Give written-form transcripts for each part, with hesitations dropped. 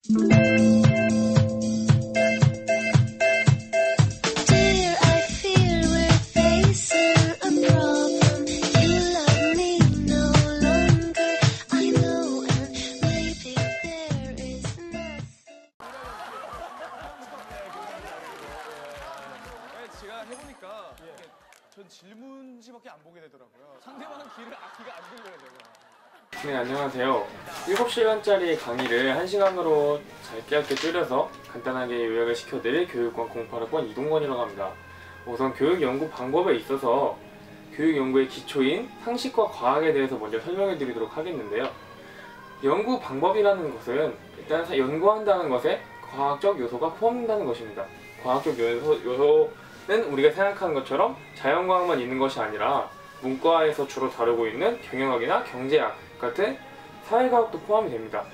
제가 해보니까 전 질문지밖에 안 보게 되더라고요. 상대방은 귀가 안 들려요, 제가. 네, 안녕하세요. 7시간짜리 강의를 1시간으로 짧게 줄여서 간단하게 요약을 시켜드릴 교육권 08학번 이동건이라고 합니다. 우선 교육 연구 방법에 있어서 교육 연구의 기초인 상식과 과학에 대해서 먼저 설명해 드리도록 하겠는데요. 연구 방법이라는 것은 일단 연구한다는 것에 과학적 요소가 포함된다는 것입니다. 과학적 요소는 우리가 생각하는 것처럼 자연과학만 있는 것이 아니라 문과에서 주로 다루고 있는 경영학이나 경제학 같은 사회과학도 포함이 됩니다.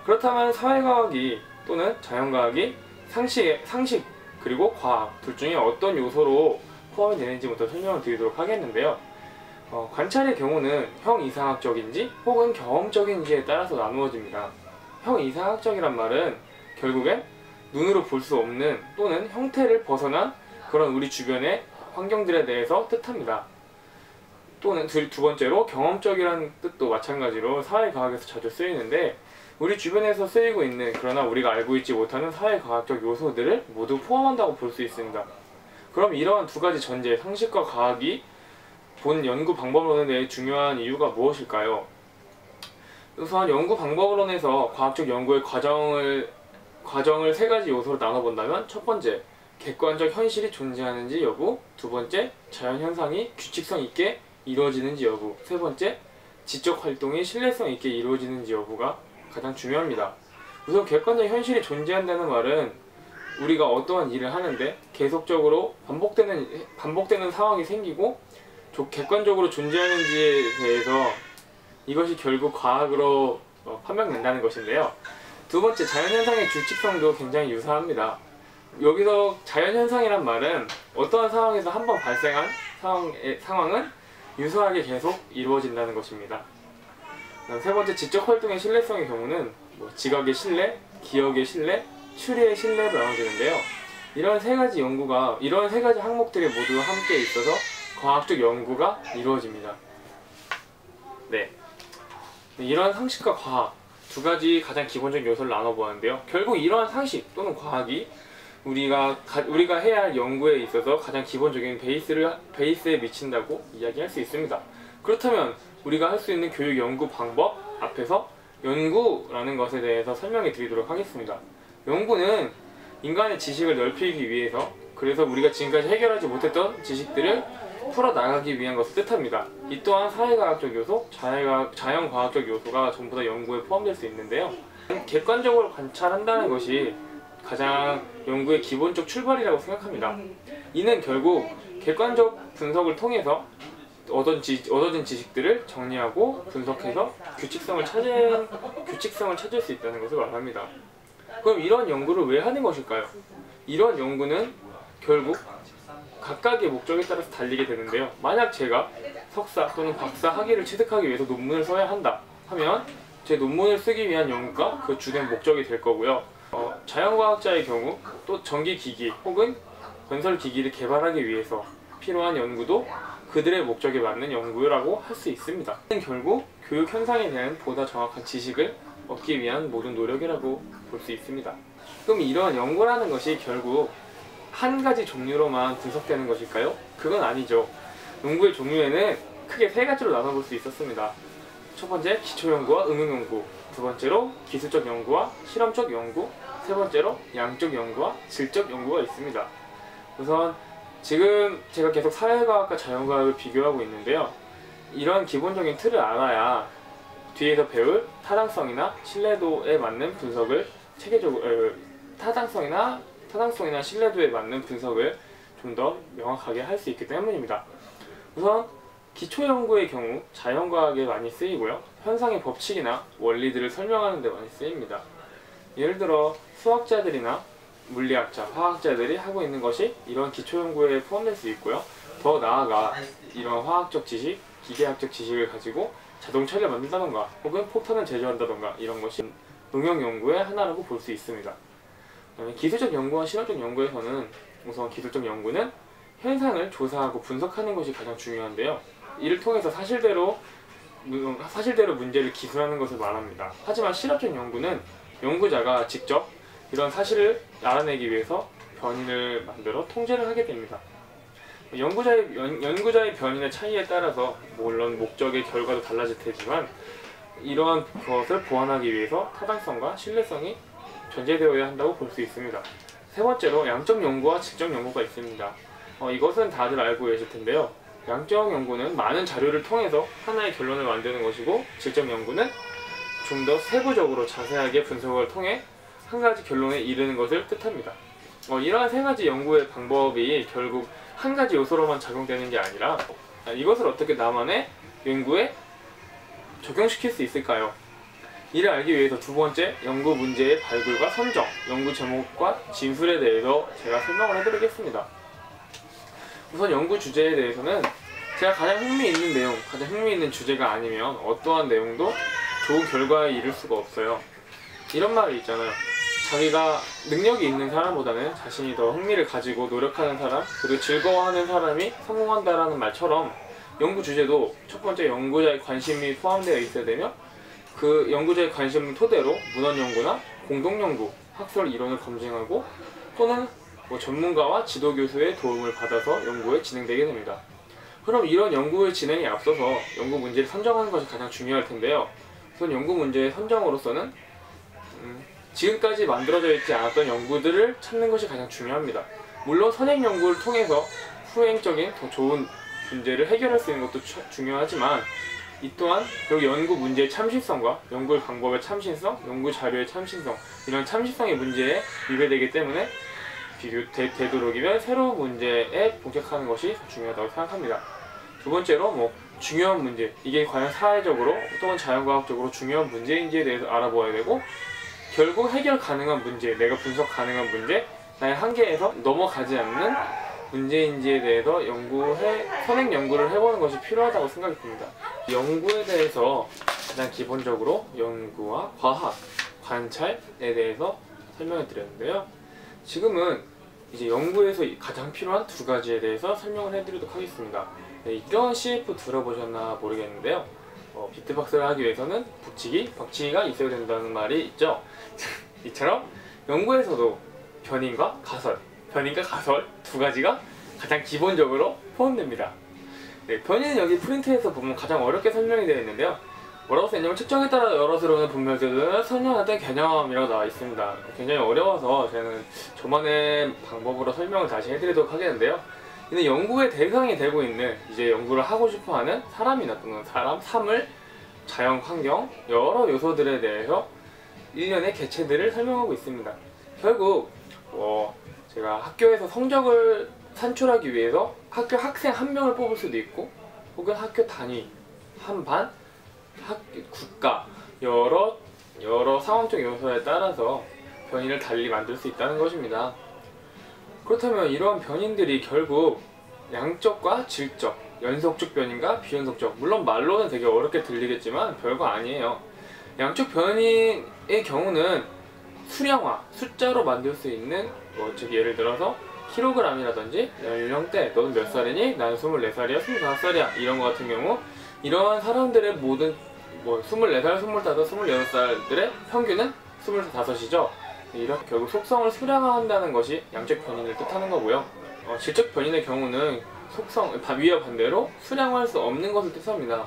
그렇다면 사회과학이 또는 자연과학이 상식 그리고 과학 둘 중에 어떤 요소로 포함이 되는지부터 설명을 드리도록 하겠는데요. 관찰의 경우는 형이상학적인지 혹은 경험적인지에 따라서 나누어집니다. 형이상학적이란 말은 결국엔 눈으로 볼 수 없는 또는 형태를 벗어난 그런 우리 주변의 환경들에 대해서 뜻합니다. 또는 두 번째로 경험적이라는 뜻도 마찬가지로 사회과학에서 자주 쓰이는데 우리 주변에서 쓰이고 있는 그러나 우리가 알고 있지 못하는 사회과학적 요소들을 모두 포함한다고 볼 수 있습니다. 그럼 이러한 두 가지 전제, 상식과 과학이 본 연구 방법론에 대해 중요한 이유가 무엇일까요? 우선 연구 방법론에서 과학적 연구의 과정을 세 가지 요소로 나눠본다면 첫 번째, 객관적 현실이 존재하는지 여부, 두 번째, 자연현상이 규칙성 있게 이루어지는지 여부, 세 번째, 지적 활동이 신뢰성 있게 이루어지는지 여부가 가장 중요합니다. 우선 객관적 현실이 존재한다는 말은 우리가 어떠한 일을 하는데 계속적으로 반복되는 상황이 생기고 객관적으로 존재하는지에 대해서 이것이 결국 과학으로 판명된다는 것인데요. 두 번째, 자연현상의 규칙성도 굉장히 유사합니다. 여기서 자연현상이란 말은 어떠한 상황에서 한번 발생한 상황은 유사하게 계속 이루어진다는 것입니다. 세 번째, 지적활동의 신뢰성의 경우는 지각의 신뢰, 기억의 신뢰, 추리의 신뢰로 나눠지는데요. 이런 세 가지 항목들이 모두 함께 있어서 과학적 연구가 이루어집니다. 네. 이러한 상식과 과학 두 가지 가장 기본적인 요소를 나눠보았는데요. 결국 이러한 상식 또는 과학이 우리가 해야 할 연구에 있어서 가장 기본적인 베이스에 미친다고 이야기할 수 있습니다. 그렇다면 우리가 할 수 있는 교육 연구 방법 앞에서 연구라는 것에 대해서 설명해 드리도록 하겠습니다. 연구는 인간의 지식을 넓히기 위해서, 그래서 우리가 지금까지 해결하지 못했던 지식들을 풀어나가기 위한 것을 뜻합니다. 이 또한 사회과학적 요소, 자연과학적 요소가 전부 다 연구에 포함될 수 있는데요. 객관적으로 관찰한다는 것이 가장 연구의 기본적 출발이라고 생각합니다. 이는 결국 객관적 분석을 통해서 얻어진 지식들을 정리하고 분석해서 규칙성을 찾을 수 있다는 것을 말합니다. 그럼 이런 연구를 왜 하는 것일까요? 이런 연구는 결국 각각의 목적에 따라서 달리게 되는데요. 만약 제가 석사 또는 박사 학위를 취득하기 위해서 논문을 써야 한다 하면 제 논문을 쓰기 위한 연구가 그 주된 목적이 될 거고요. 자연과학자의 경우 또 전기기기 혹은 건설기기를 개발하기 위해서 필요한 연구도 그들의 목적에 맞는 연구라고 할 수 있습니다. 결국 교육 현상에 대한 보다 정확한 지식을 얻기 위한 모든 노력이라고 볼 수 있습니다. 그럼 이러한 연구라는 것이 결국 한 가지 종류로만 분석되는 것일까요? 그건 아니죠. 연구의 종류에는 크게 세 가지로 나눠볼 수 있었습니다. 첫 번째, 기초연구와 응용연구, 두 번째로 기술적 연구와 실험적 연구, 세 번째로 양적 연구와 질적 연구가 있습니다. 우선 지금 제가 계속 사회과학과 자연과학을 비교하고 있는데요. 이런 기본적인 틀을 알아야 뒤에서 배울 타당성이나 신뢰도에 맞는 분석을 타당성이나 신뢰도에 맞는 분석을 좀 더 명확하게 할 수 있기 때문입니다. 우선 기초연구의 경우 자연과학에 많이 쓰이고요. 현상의 법칙이나 원리들을 설명하는 데 많이 쓰입니다. 예를 들어 수학자들이나 물리학자, 화학자들이 하고 있는 것이 이런 기초연구에 포함될 수 있고요. 더 나아가 이런 화학적 지식, 기계학적 지식을 가지고 자동차를 만든다던가 혹은 폭탄을 제조한다던가 이런 것이 농형 연구의 하나라고 볼 수 있습니다. 기술적 연구와 실험적 연구에서는 우선 기술적 연구는 현상을 조사하고 분석하는 것이 가장 중요한데요. 이를 통해서 사실대로 문제를 기술하는 것을 말합니다. 하지만 실험적 연구는 연구자가 직접 이런 사실을 알아내기 위해서 변인을 만들어 통제를 하게 됩니다. 연구자의 변인의 차이에 따라서 물론 목적의 결과도 달라질 테지만 이러한 것을 보완하기 위해서 타당성과 신뢰성이 전제되어야 한다고 볼 수 있습니다. 세 번째로 양적 연구와 질적 연구가 있습니다. 이것은 다들 알고 계실 텐데요. 양적 연구는 많은 자료를 통해서 하나의 결론을 만드는 것이고, 질적 연구는 좀 더 세부적으로 자세하게 분석을 통해 한 가지 결론에 이르는 것을 뜻합니다. 이러한 세 가지 연구의 방법이 결국 한 가지 요소로만 작용되는 게 아니라 이것을 어떻게 나만의 연구에 적용시킬 수 있을까요? 이를 알기 위해서 두 번째, 연구 문제의 발굴과 선정, 연구 제목과 진술에 대해서 제가 설명을 해드리겠습니다. 우선 연구 주제에 대해서는 제가 가장 흥미있는 내용, 가장 흥미있는 주제가 아니면 어떠한 내용도 좋은 결과에 이를 수가 없어요. 이런 말이 있잖아요. 자기가 능력이 있는 사람보다는 자신이 더 흥미를 가지고 노력하는 사람, 그리고 즐거워하는 사람이 성공한다라는 말처럼 연구 주제도 첫 번째 연구자의 관심이 포함되어 있어야 되며, 그 연구자의 관심을 토대로 문헌 연구나 공동 연구, 학술 이론을 검증하고 또는 전문가와 지도 교수의 도움을 받아서 연구에 진행되게 됩니다. 그럼 이런 연구의 진행에 앞서서 연구 문제를 선정하는 것이 가장 중요할 텐데요. 우선 연구 문제의 선정으로서는 지금까지 만들어져 있지 않았던 연구들을 찾는 것이 가장 중요합니다. 물론 선행 연구를 통해서 후행적인 더 좋은 문제를 해결할 수 있는 것도 중요하지만, 이 또한 결국 연구 문제의 참신성과 연구 방법의 참신성, 연구 자료의 참신성, 이런 참신성의 문제에 위배되기 때문에 되도록이면 새로운 문제에 봉착하는 것이 중요하다고 생각합니다. 두 번째로 중요한 문제, 이게 과연 사회적으로 또는 자연과학적으로 중요한 문제인지에 대해서 알아보아야 되고, 결국 해결 가능한 문제, 내가 분석 가능한 문제, 나의 한계에서 넘어가지 않는 문제인지에 대해서 선행 연구를 해보는 것이 필요하다고 생각이 듭니다. 연구에 대해서 가장 기본적으로 연구와 과학, 관찰에 대해서 설명을 드렸는데요. 지금은 이제 연구에서 가장 필요한 두 가지에 대해서 설명을 해드리도록 하겠습니다. 이런 CF 들어보셨나 모르겠는데요. 비트박스를 하기 위해서는 북치기, 박치기가 있어야 된다는 말이 있죠. 이처럼 연구에서도 변인과 가설 두 가지가 가장 기본적으로 포함됩니다. 변인은 여기 프린트에서 보면 가장 어렵게 설명이 되어 있는데요. 뭐라고 써있냐면 측정에 따라 여러 들어오는 분별들은 설명하던 개념이라고 나와 있습니다. 굉장히 어려워서 저는 저만의 방법으로 설명을 다시 해드리도록 하겠는데요. 이는 연구의 대상이 되고 있는, 이제 연구를 하고 싶어하는 사람이나 또는 사물, 자연 환경, 여러 요소들에 대해서 일련의 개체들을 설명하고 있습니다. 결국 제가 학교에서 성적을 산출하기 위해서 학교 학생 한 명을 뽑을 수도 있고, 혹은 학교 단위, 한 반, 국가, 여러 상황적 요소에 따라서 변인을 달리 만들 수 있다는 것입니다. 그렇다면 이러한 변인들이 결국 양적과 질적, 연속적 변인과 비연속적, 물론 말로는 되게 어렵게 들리겠지만 별거 아니에요. 양적 변인의 경우는 수량화, 숫자로 만들 수 있는 즉 예를 들어서 킬로그램이라든지 연령대, 너는 몇 살이니? 나는 24살이야, 25살이야 이런 것 같은 경우, 이러한 사람들의 모든 24살, 25, 26살들의 평균은 25이죠. 이렇게 결국 속성을 수량화한다는 것이 양적 변인을 뜻하는 거고요. 질적 변인의 경우는 위와 반대로 수량화할 수 없는 것을 뜻합니다.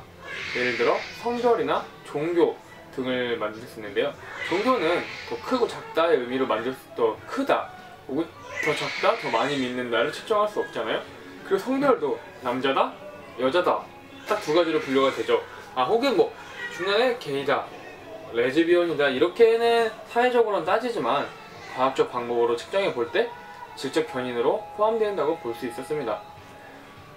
예를 들어 성별이나 종교 등을 만들 수 있는데요. 종교는 더 크고 작다의 의미로 더 크다, 혹은 더 작다, 더 많이 믿는다를 측정할 수 없잖아요. 그리고 성별도 남자다, 여자다, 딱 두 가지로 분류가 되죠. 혹은 중간에 게이다, 레즈비언이다, 이렇게는 사회적으로는 따지지만 과학적 방법으로 측정해 볼 때 질적 변인으로 포함된다고 볼 수 있었습니다.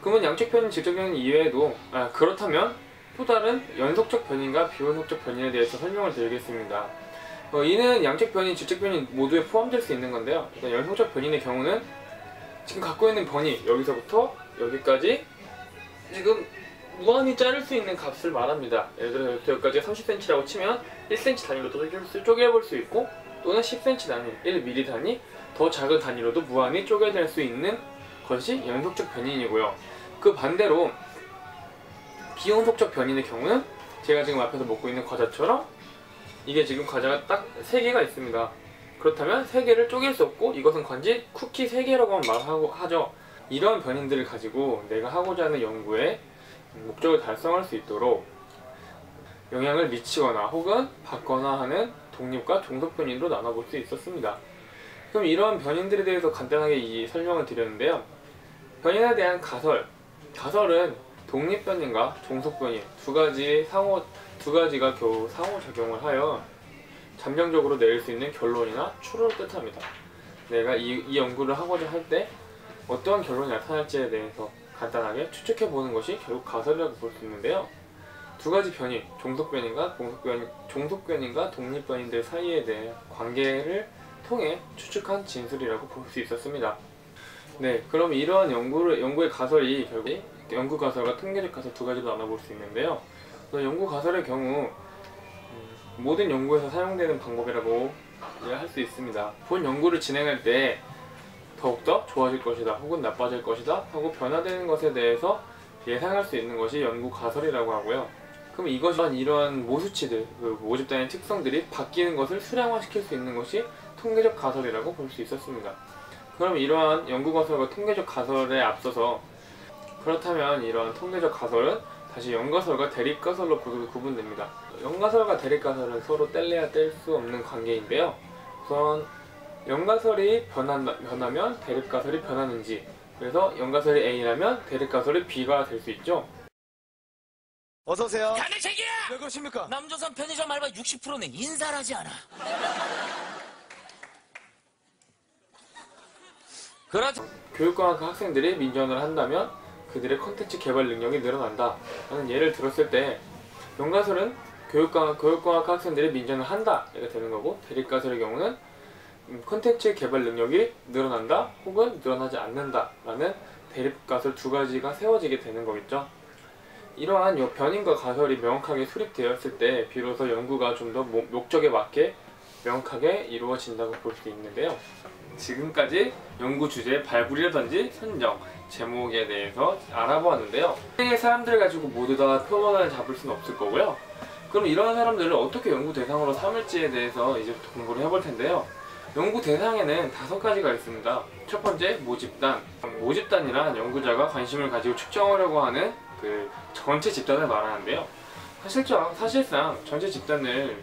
그러면 양적 변인, 질적 변인 이외에도 그렇다면 또 다른 연속적 변인과 비연속적 변인에 대해서 설명을 드리겠습니다. 이는 양적 변인, 질적 변인 모두에 포함될 수 있는 건데요. 일단 연속적 변인의 경우는 지금 갖고 있는 변이 여기서부터 여기까지 지금 무한히 자를 수 있는 값을 말합니다. 예를 들어서 여기까지가 30cm라고 치면 1cm 단위로도 쪼개볼 수 있고, 또는 10cm 단위, 1mm 단위, 더 작은 단위로도 무한히 쪼개낼 수 있는 것이 연속적 변인이고요. 그 반대로 비연속적 변인의 경우는 제가 지금 앞에서 먹고 있는 과자처럼 이게 지금 과자가 딱 3개가 있습니다. 그렇다면 3개를 쪼갤 수 없고 이것은 관지 쿠키 3개라고 말하죠. 이런 변인들을 가지고 내가 하고자 하는 연구에 목적을 달성할 수 있도록 영향을 미치거나 혹은 받거나 하는 독립과 종속 변인으로 나눠볼 수 있었습니다. 그럼 이런 변인들에 대해서 간단하게 설명을 드렸는데요. 변인에 대한 가설은 독립 변인과 종속 변인 두 가지가 겨우 상호작용을 하여 잠정적으로 내릴 수 있는 결론이나 추론을 뜻합니다. 내가 이 연구를 하고자 할 때 어떠한 결론이 나타날지에 대해서 간단하게 추측해보는 것이 결국 가설이라고 볼 수 있는데요. 두 가지 변인, 종속 변인과 독립 변인들 사이에 대해 관계를 통해 추측한 진술이라고 볼 수 있었습니다. 네, 그럼 이러한 연구의 가설이 결국 연구 가설과 통계적 가설 두 가지로 나눠볼 수 있는데요. 연구 가설의 경우 모든 연구에서 사용되는 방법이라고 할 수 있습니다. 본 연구를 진행할 때 더욱더 좋아질 것이다 혹은 나빠질 것이다 하고 변화되는 것에 대해서 예상할 수 있는 것이 연구 가설이라고 하고요. 그럼 이러한 모수치들, 모집단의 특성들이 바뀌는 것을 수량화시킬 수 있는 것이 통계적 가설이라고 볼 수 있었습니다. 그럼 이러한 연구 가설과 통계적 가설에 앞서서 그렇다면 이러한 통계적 가설은 다시 연가설과 대립가설로 구분됩니다. 연가설과 대립가설은 서로 뗄래야 뗄 수 없는 관계인데요. 우선 연가설이 변하면 대립가설이 변하는지, 그래서 연가설이 A라면 대립가설이 B가 될 수 있죠. 어서오세요. 야내책이야! 왜 그러십니까? 남조선 편의점 알바 60%는 인사를 하지 않아. 그렇지. 교육과학 학생들이 민전을 한다면 그들의 콘텐츠 개발 능력이 늘어난다 라는 예를 들었을 때, 연가설은 교육과학 학생들이 민전을 한다 가 되는 거고, 대립가설의 경우는 콘텐츠 개발 능력이 늘어난다 혹은 늘어나지 않는다 라는 대립가설 두 가지가 세워지게 되는 거겠죠. 이러한 변인과 가설이 명확하게 수립되었을 때 비로소 연구가 좀 더 목적에 맞게 명확하게 이루어진다고 볼 수 있는데요. 지금까지 연구 주제 발굴이라든지 선정, 제목에 대해서 알아보았는데요. 세상의 사람들 가지고 모두 다 표본을 잡을 수는 없을 거고요. 그럼 이러한 사람들을 어떻게 연구 대상으로 삼을지에 대해서 이제부터 공부를 해볼 텐데요. 연구 대상에는 5가지가 있습니다. 첫 번째, 모집단. 모집단이란 연구자가 관심을 가지고 측정하려고 하는 그 전체 집단을 말하는데요. 사실상 전체 집단을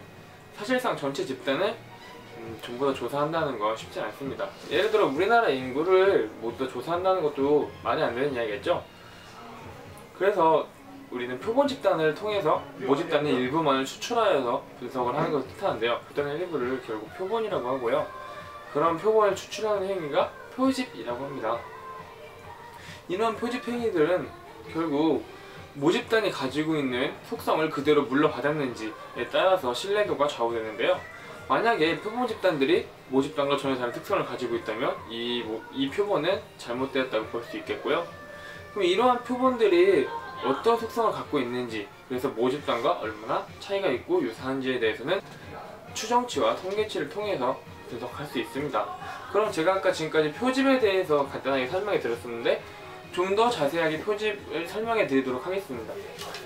전부 다 조사한다는 건 쉽지 않습니다. 예를 들어 우리나라 인구를 모두 다 조사한다는 것도 말이 안 되는 이야기겠죠. 그래서 우리는 표본 집단을 통해서 모집단의 일부만을 추출하여서 분석을 하는 것을 뜻하는데요. 집단의 일부를 결국 표본이라고 하고요. 그런 표본을 추출하는 행위가 표집이라고 합니다. 이런 표집 행위들은 결국 모집단이 가지고 있는 속성을 그대로 물러받았는지에 따라서 신뢰도가 좌우되는데요. 만약에 표본 집단들이 모집단과 전혀 다른 특성을 가지고 있다면 이 표본은 잘못되었다고 볼 수 있겠고요. 그럼 이러한 표본들이 어떤 속성을 갖고 있는지, 그래서 모집단과 얼마나 차이가 있고 유사한지에 대해서는 추정치와 통계치를 통해서 분석할 수 있습니다. 그럼 제가 아까 지금까지 표집에 대해서 간단하게 설명해 드렸었는데 좀 더 자세하게 표집을 설명해 드리도록 하겠습니다.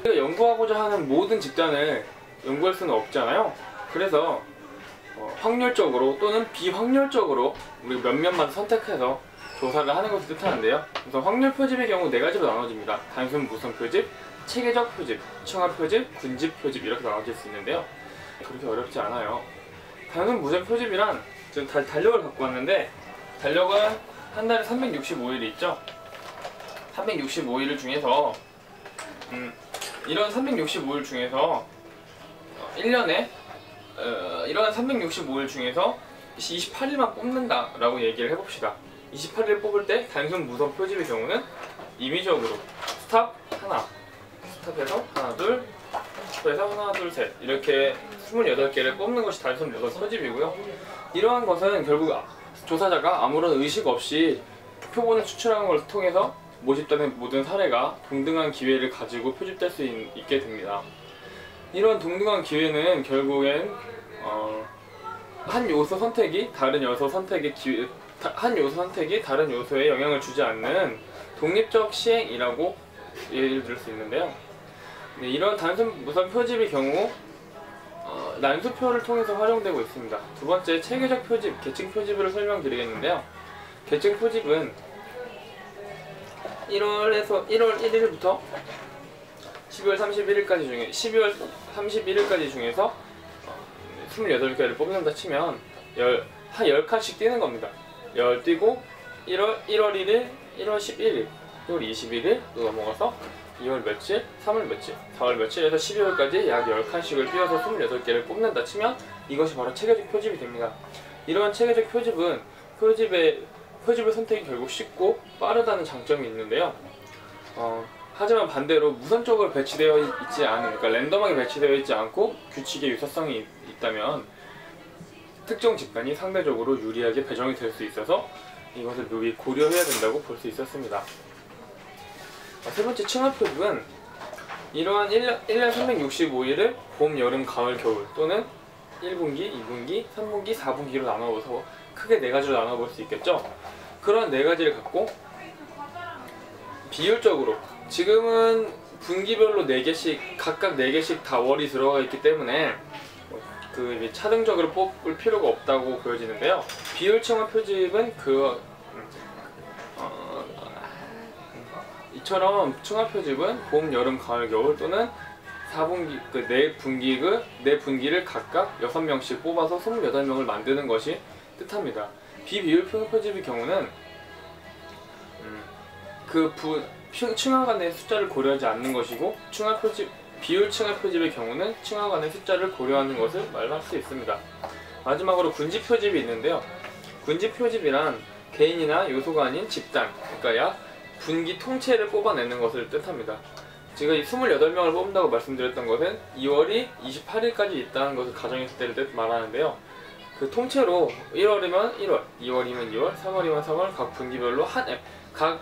우리가 연구하고자 하는 모든 집단을 연구할 수는 없잖아요. 그래서 확률적으로 또는 비확률적으로 우리 몇몇만 선택해서 조사를 하는 것을 뜻하는데요. 그래서 확률 표집의 경우 4가지로 나눠집니다. 단순 무선 표집, 체계적 표집, 층합 표집, 군집 표집 이렇게 나눠질 수 있는데요. 그렇게 어렵지 않아요. 단순 무선 표집이란 지금 달력을 갖고 왔는데, 달력은 한 달에 365일이 있죠. 365일 중에서 이런 365일 중에서 1년에 이런 365일 중에서 28일만 뽑는다 라고 얘기를 해봅시다. 28일 뽑을 때 단순 무선 표집의 경우는 임의적으로 스탑 하나, 스탑해서 하나 둘, 스탑해서 하나 둘 셋 이렇게 28개를 뽑는 것이 단순 무선 표집이고요. 이러한 것은 결국 조사자가 아무런 의식 없이 표본을 추출하는 것을 통해서 모집단의 모든 사례가 동등한 기회를 가지고 표집될 수 있게 됩니다. 이런 동등한 기회는 결국엔 한 요소 선택이 다른 요소 선택에 다른 요소에 영향을 주지 않는 독립적 시행이라고 예를 들 수 있는데요. 네, 이런 단순 무선 표집의 경우 난수표를 통해서 활용되고 있습니다. 두 번째, 체계적 표집, 계층 표집을 설명드리겠는데요. 계층 표집은 1월 1일부터 12월 31일까지 중에서 28개를 뽑는다 치면 한 10칸씩 뛰는 겁니다. 10 뛰고 1월 1일, 1월 11일, 1월 21일 또 넘어가서 2월 며칠, 3월 며칠, 4월 며칠에서 12월까지 약 10칸씩을 뛰어서 28개를 뽑는다 치면 이것이 바로 체계적 표집이 됩니다. 이런 체계적 표집은 표집의 선택이 결국 쉽고 빠르다는 장점이 있는데요. 하지만 반대로 무선적으로 배치되어 있지 않은, 그러니까 랜덤하게 배치되어 있지 않고 규칙의 유사성이 있다면 특정 집단이 상대적으로 유리하게 배정이 될 수 있어서 이것을 미리 고려해야 된다고 볼 수 있었습니다. 세 번째, 층합 표집은 이러한 1년 365일을 봄, 여름, 가을, 겨울 또는 1분기, 2분기, 3분기, 4분기로 나눠서 크게 4가지로 나눠볼 수 있겠죠. 그런 4가지를 갖고 비율적으로, 지금은 분기별로 4개씩, 각각 4개씩 다 월이 들어가 있기 때문에 차등적으로 뽑을 필요가 없다고 보여지는데요. 비율층합 표집은 이처럼 층합 표집은 봄, 여름, 가을, 겨울 또는 4분기, 4분기를 각각 6명씩 뽑아서 28명을 만드는 것이 뜻합니다. 비비율층합 표집의 경우는 층하 간의 숫자를 고려하지 않는 것이고, 비율 층합 표집의 경우는 층하 간의 숫자를 고려하는 것을 말할 수 있습니다. 마지막으로 군지 표집이 있는데요. 군지 표집이란 개인이나 요소가 아닌 집단, 그러니까 약 분기 통째를 뽑아내는 것을 뜻합니다. 제가 이 28명을 뽑는다고 말씀드렸던 것은 2월이 28일까지 있다는 것을 가정했을 때를 말하는데요. 그 통째로 1월이면 1월, 2월이면 2월, 3월이면 3월 각 분기별로 각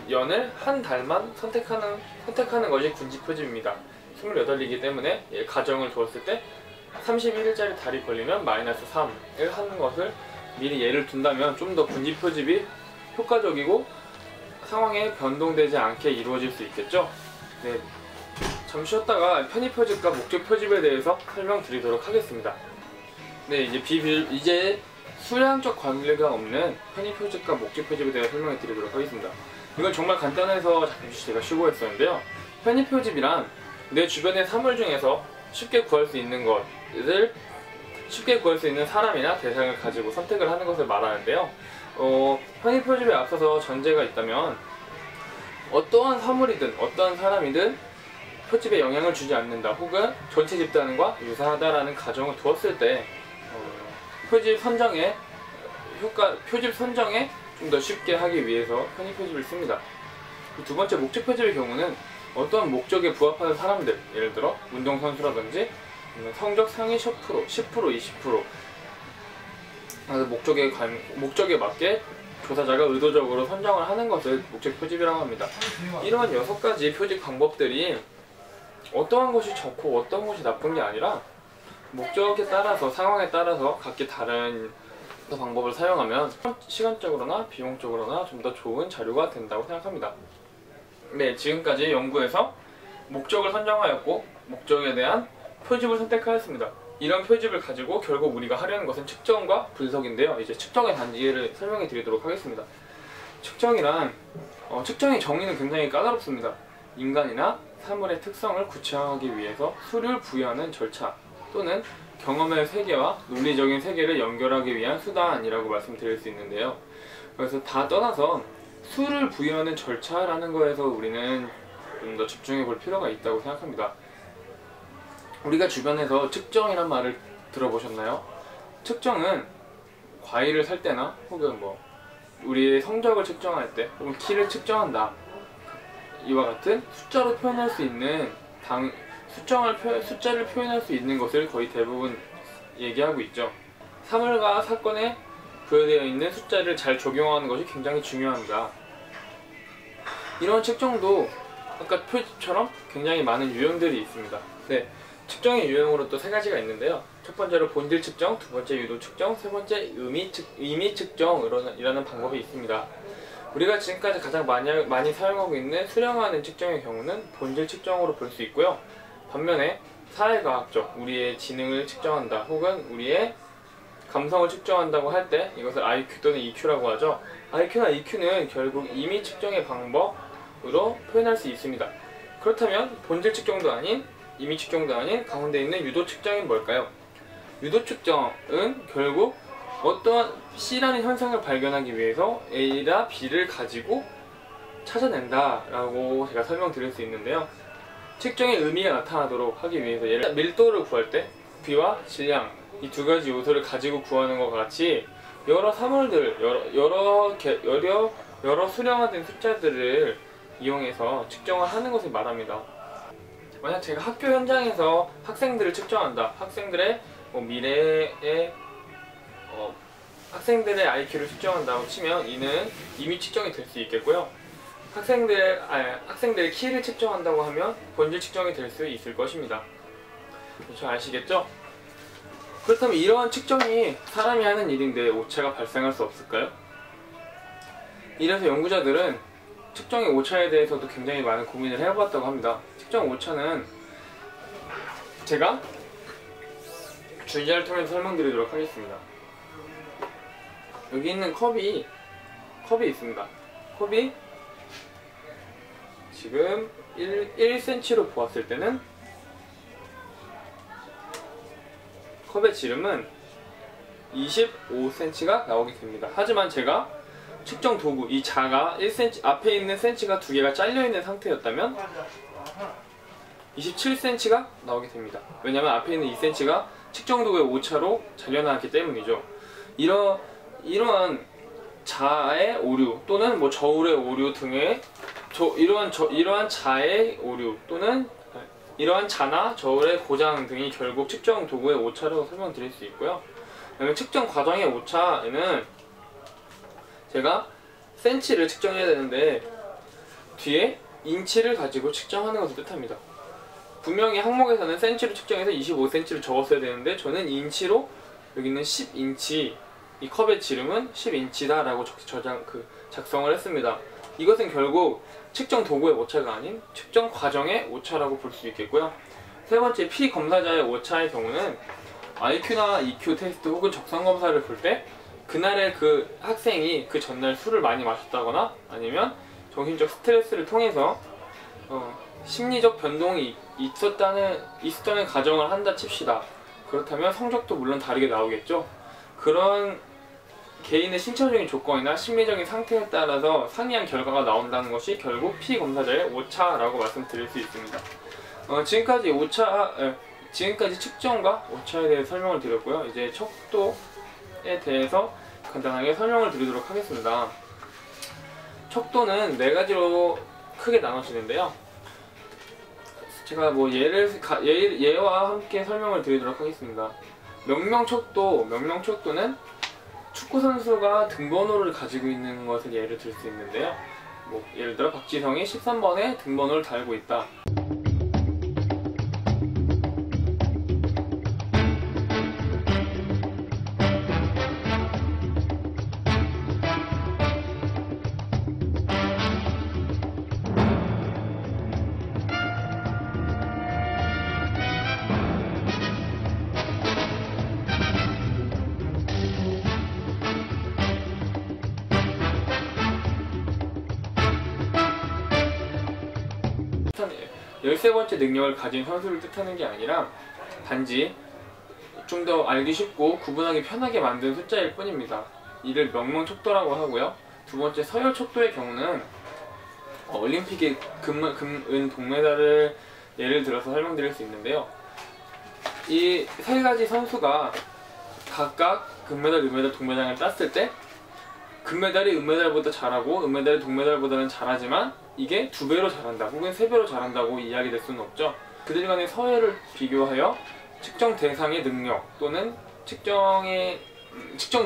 연을 한 달만 선택하는 것이 군지 표집입니다. 28이기 때문에 가정을 두었을 때 31일짜리 달이 걸리면 마이너스 3을 하는 것을 미리 예를 둔다면 좀 더 군지 표집이 효과적이고 상황에 변동되지 않게 이루어질 수 있겠죠. 네, 잠시 쉬었다가 편의 표집과 목적 표집에 대해서 설명드리도록 하겠습니다. 네, 이제 수량적 관계가 없는 편의 표집과 목적 표집에 대해 설명해 드리도록 하겠습니다. 이건 정말 간단해서 잠시 제가 쉬고했었는데요. 편의 표집이란 내 주변의 사물 중에서 쉽게 구할 수 있는 사람이나 대상을 가지고 선택을 하는 것을 말하는데요. 편의 표집에 앞서서 전제가 있다면 어떠한 사물이든 어떠한 사람이든 표집에 영향을 주지 않는다, 혹은 전체 집단과 유사하다라는 가정을 두었을 때 표집 선정에 좀 더 쉽게 하기 위해서 편의 표집을 씁니다. 두 번째, 목적 표집의 경우는 어떠한 목적에 부합하는 사람들, 예를 들어 운동선수라든지 성적 상위 10%, 20% 목적에 맞게 조사자가 의도적으로 선정을 하는 것을 목적 표집이라고 합니다. 이러한 6가지 표집 방법들이 어떠한 것이 좋고 어떠한 것이 나쁜 게 아니라 목적에 따라서, 상황에 따라서 각기 다른 방법을 사용하면 시간적으로나 비용적으로나 좀 더 좋은 자료가 된다고 생각합니다. 네, 지금까지 연구에서 목적을 선정하였고 목적에 대한 표집을 선택하였습니다. 이런 표집을 가지고 결국 우리가 하려는 것은 측정과 분석인데요. 이제 측정의 단계를 설명해 드리도록 하겠습니다. 측정의 정의는 굉장히 까다롭습니다. 인간이나 사물의 특성을 구체화하기 위해서 수를 부여하는 절차 또는 경험의 세계와 논리적인 세계를 연결하기 위한 수단이라고 말씀드릴 수 있는데요. 그래서 다 떠나서 수를 부여하는 절차라는 거에서 우리는 좀 더 집중해 볼 필요가 있다고 생각합니다. 우리가 주변에서 측정이란 말을 들어보셨나요? 측정은 과일을 살 때나 혹은 우리의 성적을 측정할 때 혹은 키를 측정한다, 이와 같은 숫자로 표현할 수 있는 숫자를 표현할 수 있는 것을 거의 대부분 얘기하고 있죠. 사물과 사건에 부여되어 있는 숫자를 잘 적용하는 것이 굉장히 중요합니다. 이런 측정도 아까 표처럼 굉장히 많은 유형들이 있습니다. 네, 측정의 유형으로 또 세 가지가 있는데요. 첫 번째로 본질 측정, 두 번째 유도 측정, 세 번째 의미 측정이라는 방법이 있습니다. 우리가 지금까지 가장 많이 사용하고 있는 수령하는 측정의 경우는 본질 측정으로 볼 수 있고요. 반면에 사회과학적, 우리의 지능을 측정한다 혹은 우리의 감성을 측정한다고 할 때 이것을 IQ 또는 EQ라고 하죠. IQ나 EQ는 결국 의미 측정의 방법으로 표현할 수 있습니다. 그렇다면 본질 측정도 아닌 의미 측정도 아닌 가운데 있는 유도 측정이 뭘까요? 유도 측정은 결국 어떠한 C라는 현상을 발견하기 위해서 A나 B를 가지고 찾아낸다 라고 제가 설명드릴 수 있는데요. 측정의 의미가 나타나도록 하기 위해서 예를 들어 밀도를 구할 때 부피와 질량 이 두 가지 요소를 가지고 구하는 것과 같이 여러 사물들, 여러 수령화된 숫자들을 이용해서 측정을 하는 것을 말합니다. 만약 제가 학교 현장에서 학생들을 측정한다, 학생들의 미래의 학생들의 IQ를 측정한다고 치면 이는 이미 측정이 될 수 있겠고요. 학생들의 키를 측정한다고 하면 본질 측정이 될 수 있을 것입니다. 그렇죠? 아시겠죠? 그렇다면 이러한 측정이 사람이 하는 일인데 오차가 발생할 수 없을까요? 이래서 연구자들은 측정의 오차에 대해서도 굉장히 많은 고민을 해봤다고 합니다. 측정 오차는 제가 주제를 통해서 설명드리도록 하겠습니다. 여기 있는 컵이 있습니다. 컵이 지금 1cm로 보았을 때는 컵의 지름은 25cm가 나오게 됩니다. 하지만 제가 측정 도구, 이 자가 1cm, 앞에 있는 cm가 두 개가 잘려있는 상태였다면 27cm가 나오게 됩니다. 왜냐하면 앞에 있는 2cm가 측정 도구의 오차로 잘려나왔기 때문이죠. 이러한 자의 오류 또는 저울의 오류 등의 이러한 자의 오류 또는 이러한 자나 저울의 고장 등이 결국 측정 도구의 오차라고 설명드릴 수 있고요. 그다음에 측정 과정의 오차에는 제가 센치를 측정해야 되는데 뒤에 인치를 가지고 측정하는 것을 뜻합니다. 분명히 항목에서는 센치로 측정해서 25cm를 적었어야 되는데 저는 인치로 여기는 10인치, 이 컵의 지름은 10인치다 라고 작성을 했습니다. 이것은 결국 측정 도구의 오차가 아닌 측정 과정의 오차라고 볼 수 있겠고요. 세 번째, P 검사자의 오차의 경우는 IQ나 EQ 테스트 혹은 적성 검사를 볼 때 그날의 그 학생이 그 전날 술을 많이 마셨다거나 아니면 정신적 스트레스를 통해서 심리적 변동이 있었다는 가정을 한다 칩시다. 그렇다면 성적도 물론 다르게 나오겠죠. 그런 개인의 신체적인 조건이나 심리적인 상태에 따라서 상이한 결과가 나온다는 것이 결국 P검사자의 오차라고 말씀드릴 수 있습니다. 지금까지 측정과 오차에 대해 설명을 드렸고요. 이제 척도에 대해서 간단하게 설명을 드리도록 하겠습니다. 척도는 네 가지로 크게 나눠지는데요. 제가 예와 함께 설명을 드리도록 하겠습니다. 명명척도는 축구 선수가 등번호를 가지고 있는 것을 예를 들 수 있는데요. 예를 들어 박지성이 13번에 등번호를 달고 있다. 열세 번째 능력을 가진 선수를 뜻하는 게 아니라 단지 좀 더 알기 쉽고 구분하기 편하게 만든 숫자일 뿐입니다. 이를 명명척도라고 하고요. 두 번째, 서열척도의 경우는 올림픽의 금, 은, 동메달을 예를 들어서 설명드릴 수 있는데요. 이 세 가지 선수가 각각 금메달, 은메달, 동메달을 땄을 때 금메달이 은메달보다 잘하고 은메달이 동메달보다는 잘하지만 이게 2배로 잘한다 혹은 3배로 잘한다고 이야기될 수는 없죠. 그들 간의 서열을 비교하여 측정 대상의 능력 또는 측정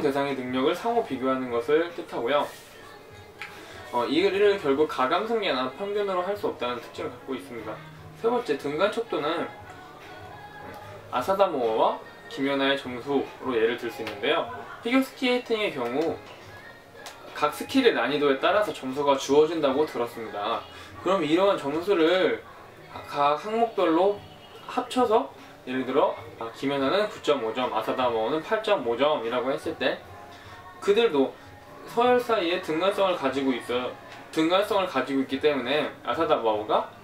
대상의 능력을 상호 비교하는 것을 뜻하고요. 이를 결국 가감승계나 평균으로 할 수 없다는 특징을 갖고 있습니다. 세 번째, 등간 척도는 아사다모어와 김연아의 점수로 예를 들 수 있는데요. 피겨스케이팅의 경우 각 스킬의 난이도에 따라서 점수가 주어진다고 들었습니다. 그럼 이러한 점수를 각 항목별로 합쳐서 예를 들어 김연아는 9.5점, 아사다모어는 8.5점이라고 했을 때 그들도 서열 사이에 등간성을 가지고 있기 때문에 아사다모어가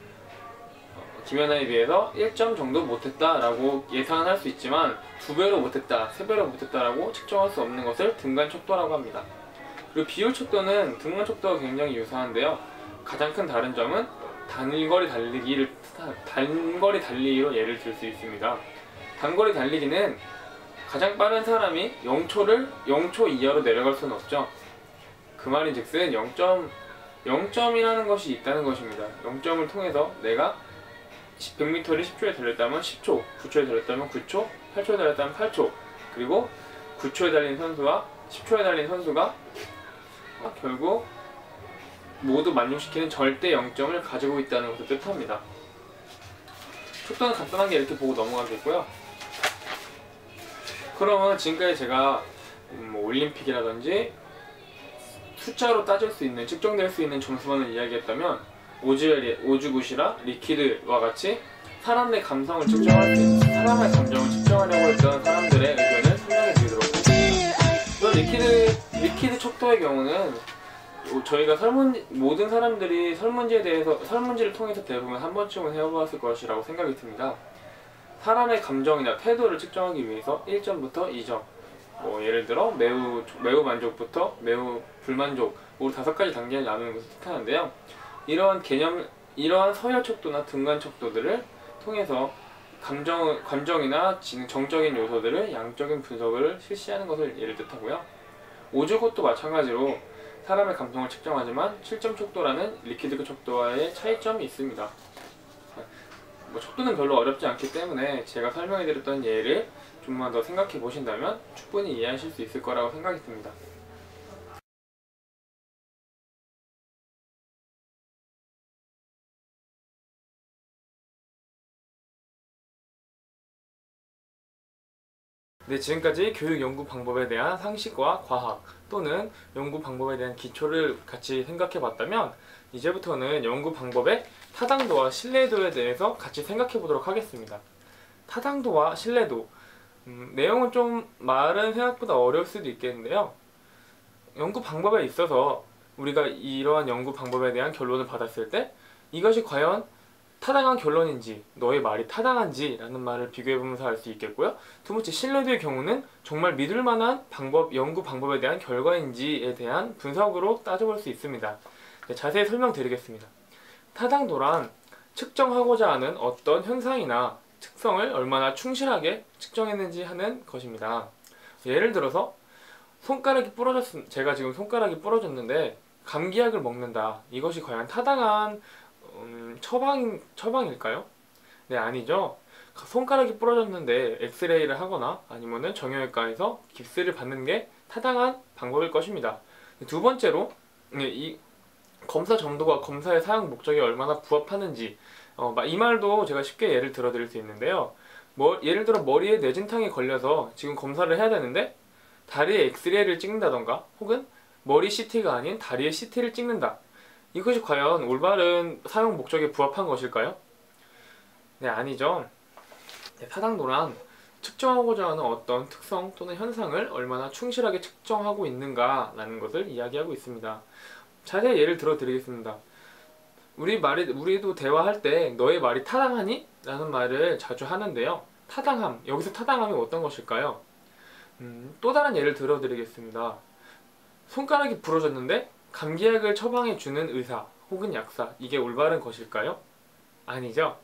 김연아에 비해서 1점 정도 못했다라고 예상은 할 수 있지만 2배로 못했다, 3배로 못했다라고 측정할 수 없는 것을 등간 척도라고 합니다. 그리고 비율 척도는 등간 척도와 굉장히 유사한데요. 가장 큰 다른 점은 단거리 달리기로 예를 들 수 있습니다. 단거리 달리기는 가장 빠른 사람이 0초 이하로 내려갈 수는 없죠. 그 말인즉슨 0점이라는 것이 있다는 것입니다. 0점을 통해서 내가 100m를 10초에 달렸다면 10초, 9초에 달렸다면 9초, 8초에 달렸다면 8초, 그리고 9초에 달린 선수와 10초에 달린 선수가 결국 모두 만족시키는 절대 0점을 가지고 있다는 것을 뜻합니다. 척도는 간단하게 이렇게 보고 넘어가겠고요. 그러면 지금까지 제가 올림픽이라든지 숫자로 따질 수 있는, 측정될 수 있는 점수만을 이야기했다면 오즈굿이라 리퀴드와 같이 사람의 감성을 측정할 수 있는, 사람의 감정을 측정하려고 했던 사람들의 의견을 설명해 드리도록 하겠습니다. 리퀴드 척도의 경우는 저희가 모든 사람들이 설문지를 통해서 대부분 한 번쯤은 해보았을 것이라고 생각이 듭니다. 사람의 감정이나 태도를 측정하기 위해서 1점부터 2점, 예를 들어 매우 만족부터 매우 불만족으로 5가지 단계를 나누는 것을 뜻하는데요. 이러한 서열 척도나 등간 척도들을 통해서 감정이나 정적인 요소들을 양적인 분석을 실시하는 것을 예를 뜻하고요. 오즈굿도 마찬가지로 사람의 감성을 측정하지만 7점 척도라는 리퀴드 척도와의 차이점이 있습니다. 척도는 별로 어렵지 않기 때문에 제가 설명해드렸던 예를 좀만 더 생각해 보신다면 충분히 이해하실 수 있을 거라고 생각이 듭니다. 네, 지금까지 교육 연구 방법에 대한 상식과 과학 또는 연구 방법에 대한 기초를 같이 생각해 봤다면 이제부터는 연구 방법의 타당도와 신뢰도에 대해서 같이 생각해 보도록 하겠습니다. 타당도와 신뢰도, 내용은 좀 말은 생각보다 어려울 수도 있겠는데요. 연구 방법에 있어서 우리가 이러한 연구 방법에 대한 결론을 받았을 때 이것이 과연 타당한 결론인지, 너의 말이 타당한지 라는 말을 비교해보면서 알 수 있겠고요. 두 번째, 신뢰도의 경우는 정말 믿을만한 연구 방법에 대한 결과인지에 대한 분석으로 따져볼 수 있습니다. 네, 자세히 설명드리겠습니다. 타당도란 측정하고자 하는 어떤 현상이나 특성을 얼마나 충실하게 측정했는지 하는 것입니다. 예를 들어서 제가 지금 손가락이 부러졌는데 감기약을 먹는다. 이것이 과연 타당한 처방일까요? 네, 아니죠. 손가락이 부러졌는데 엑스레이를 하거나 아니면은 정형외과에서 깁스를 받는 게 타당한 방법일 것입니다. 두 번째로 이 검사 정도가 검사의 사용 목적에 얼마나 부합하는지, 이 말도 제가 쉽게 예를 들어 드릴 수 있는데요. 예를 들어 머리에 뇌진탕이 걸려서 지금 검사를 해야 되는데 다리에 엑스레이를 찍는다던가 혹은 머리 CT가 아닌 다리에 CT를 찍는다. 이것이 과연 올바른 사용 목적에 부합한 것일까요? 네, 아니죠. 네, 타당도란 측정하고자 하는 어떤 특성 또는 현상을 얼마나 충실하게 측정하고 있는가라는 것을 이야기하고 있습니다. 자세히 예를 들어 드리겠습니다. 우리도 대화할 때 너의 말이 타당하니? 라는 말을 자주 하는데요. 여기서 타당함이 어떤 것일까요? 또 다른 예를 들어 드리겠습니다. 손가락이 부러졌는데 감기약을 처방해주는 의사 혹은 약사, 이게 올바른 것일까요? 아니죠.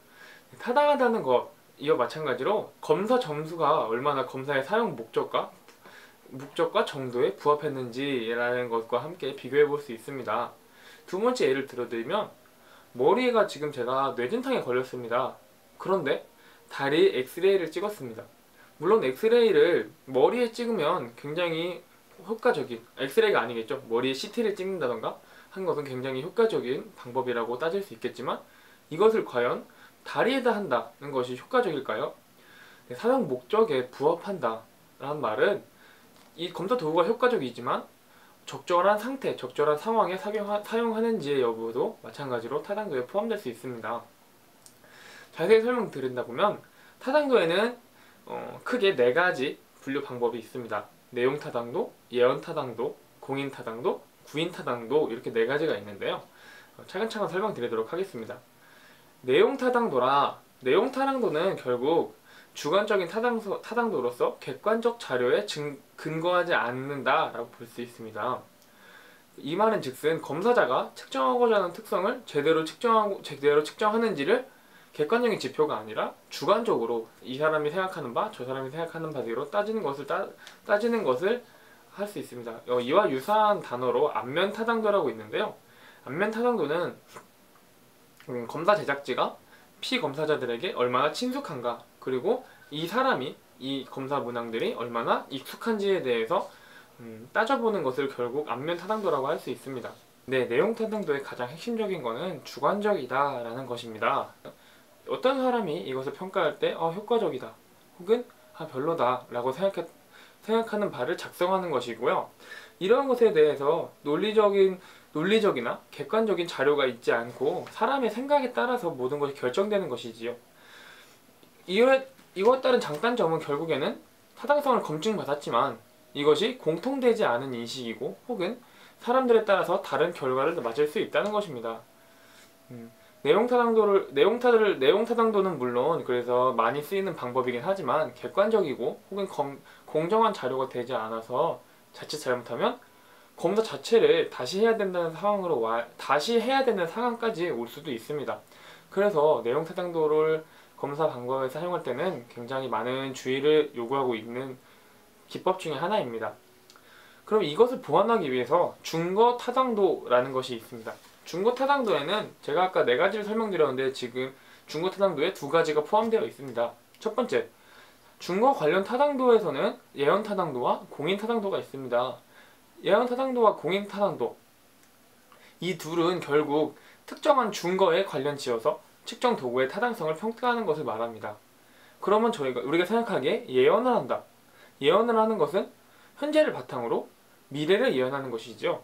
타당하다는 것, 이와 마찬가지로 검사 점수가 얼마나 검사의 사용 목적과 정도에 부합했는지라는 것과 함께 비교해 볼 수 있습니다. 두 번째 예를 들어드리면 머리가 지금 제가 뇌진탕에 걸렸습니다. 그런데 다리 엑스레이를 찍었습니다. 물론 엑스레이를 머리에 찍으면 굉장히 효과적인, 엑스레이가 아니겠죠. 머리에 CT를 찍는다던가 한 것은 굉장히 효과적인 방법이라고 따질 수 있겠지만 이것을 과연 다리에다 한다는 것이 효과적일까요? 사용 목적에 부합한다 라는 말은 이 검사 도구가 효과적이지만 적절한 상태, 적절한 상황에 사용하는지의 여부도 마찬가지로 타당도에 포함될 수 있습니다. 자세히 설명드린다 보면 타당도에는 크게 4가지 분류 방법이 있습니다. 내용 타당도, 예언 타당도, 공인 타당도, 구인 타당도 이렇게 4가지가 있는데요. 차근차근 설명드리도록 하겠습니다. 내용 타당도는 결국 주관적인 타당도로서 객관적 자료에 근거하지 않는다라고 볼 수 있습니다. 이 말은 즉슨 검사자가 측정하고자 하는 특성을 제대로 측정하는지를 객관적인 지표가 아니라 주관적으로 이 사람이 생각하는 바, 저 사람이 생각하는 바대로 따지는 것을 할 수 있습니다. 이와 유사한 단어로 안면 타당도라고 있는데요. 안면 타당도는 검사 제작지가 피검사자들에게 얼마나 친숙한가, 그리고 이 사람이 이 검사 문항들이 얼마나 익숙한지에 대해서 따져보는 것을 결국 안면 타당도라고 할 수 있습니다. 네, 내용 타당도의 가장 핵심적인 것은 주관적이다 라는 것입니다. 어떤 사람이 이것을 평가할 때 효과적이다 혹은 별로다 라고 생각하는 바를 작성하는 것이고요. 이러한 것에 대해서 논리적이나 객관적인 자료가 있지 않고 사람의 생각에 따라서 모든 것이 결정되는 것이지요. 이것에 따른 장단점은 결국에는 타당성을 검증받았지만 이것이 공통되지 않은 인식이고 혹은 사람들에 따라서 다른 결과를 맞을 수 있다는 것입니다. 내용 타당도는 물론 그래서 많이 쓰이는 방법이긴 하지만 객관적이고 혹은 공정한 자료가 되지 않아서 자칫 잘못하면 검사 자체를 다시 해야 되는 상황까지 올 수도 있습니다. 그래서 내용 타당도를 검사 방법에 사용할 때는 굉장히 많은 주의를 요구하고 있는 기법 중에 하나입니다. 그럼 이것을 보완하기 위해서 중거 타당도라는 것이 있습니다. 중거 타당도에는 제가 아까 4가지를 설명드렸는데 지금 중거 타당도에 2가지가 포함되어 있습니다. 첫 번째, 중거 관련 타당도에서는 예언 타당도와 공인 타당도가 있습니다. 예언 타당도와 공인 타당도, 이 둘은 결국 특정한 중거에 관련 지어서 측정 도구의 타당성을 평가하는 것을 말합니다. 그러면 우리가 생각하기에 예언을 한다. 예언을 하는 것은 현재를 바탕으로 미래를 예언하는 것이죠.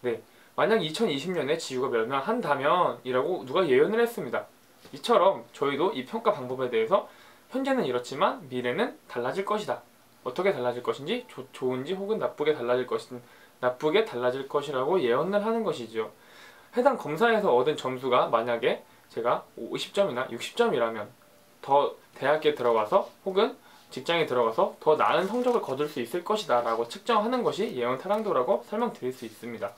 네, 만약 2020년에 지구가 멸망한다면 이라고 누가 예언을 했습니다. 이처럼 저희도 이 평가 방법에 대해서 현재는 이렇지만 미래는 달라질 것이다. 어떻게 달라질 것인지, 좋은지 혹은 나쁘게 달라질 것이라고 예언을 하는 것이죠. 해당 검사에서 얻은 점수가 만약에 제가 50점이나 60점이라면 더 대학에 들어가서 혹은 직장에 들어가서 더 나은 성적을 거둘 수 있을 것이다 라고 측정하는 것이 예언 타당도라고 설명드릴 수 있습니다.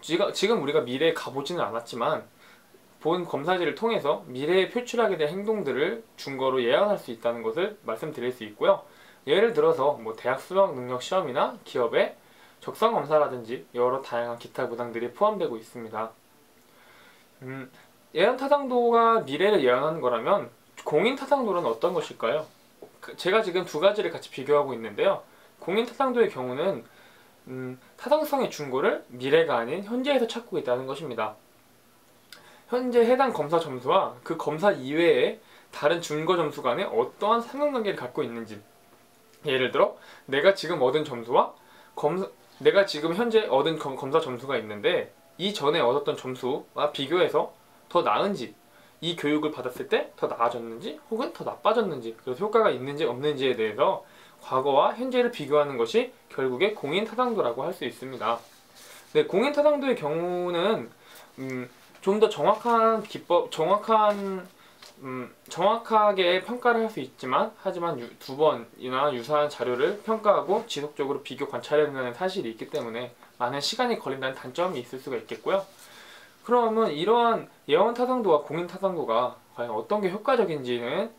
지금 우리가 미래에 가보지는 않았지만 본 검사지를 통해서 미래에 표출하게 될 행동들을 중거로 예언할 수 있다는 것을 말씀드릴 수 있고요. 예를 들어서 대학 수학 능력 시험이나 기업의 적성 검사라든지 여러 다양한 기타 문항들이 포함되고 있습니다. 예언 타당도가 미래를 예언하는 거라면 공인 타당도는 어떤 것일까요? 제가 지금 2가지를 같이 비교하고 있는데요. 공인 타당도의 경우는 타당성의 중거를 미래가 아닌 현재에서 찾고 있다는 것입니다. 현재 해당 검사 점수와 그 검사 이외의 다른 중거 점수 간에 어떠한 상관관계를 갖고 있는지, 예를 들어 내가 지금 현재 얻은 검사 점수가 있는데 이전에 얻었던 점수와 비교해서 더 나은지, 이 교육을 받았을 때 더 나아졌는지 혹은 더 나빠졌는지, 그래서 효과가 있는지 없는지에 대해서 과거와 현재를 비교하는 것이 결국에 공인 타당도라고 할 수 있습니다. 네, 공인 타당도의 경우는 좀 더 정확하게 평가를 할 수 있지만, 하지만 2번이나 유사한 자료를 평가하고 지속적으로 비교 관찰해내는 사실이 있기 때문에 많은 시간이 걸린다는 단점이 있을 수가 있겠고요. 그러면 이러한 예언 타당도와 공인 타당도가 과연 어떤 게 효과적인지는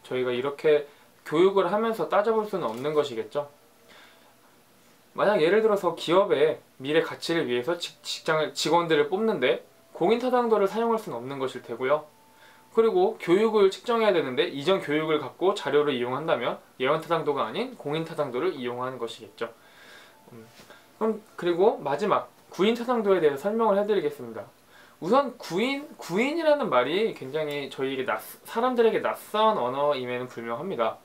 저희가 이렇게 교육을 하면서 따져볼 수는 없는 것이겠죠. 만약 예를 들어서 기업의 미래 가치를 위해서 직원들을 뽑는데 공인 타당도를 사용할 수는 없는 것일 테고요. 그리고 교육을 측정해야 되는데 이전 교육을 갖고 자료를 이용한다면 예언타당도가 아닌 공인타당도를 이용하는 것이겠죠. 그럼 그리고 마지막 구인타당도에 대해서 설명을 해드리겠습니다. 우선 구인이라는 말이 굉장히 저희에게 사람들에게 낯선 언어임에는 불명합니다.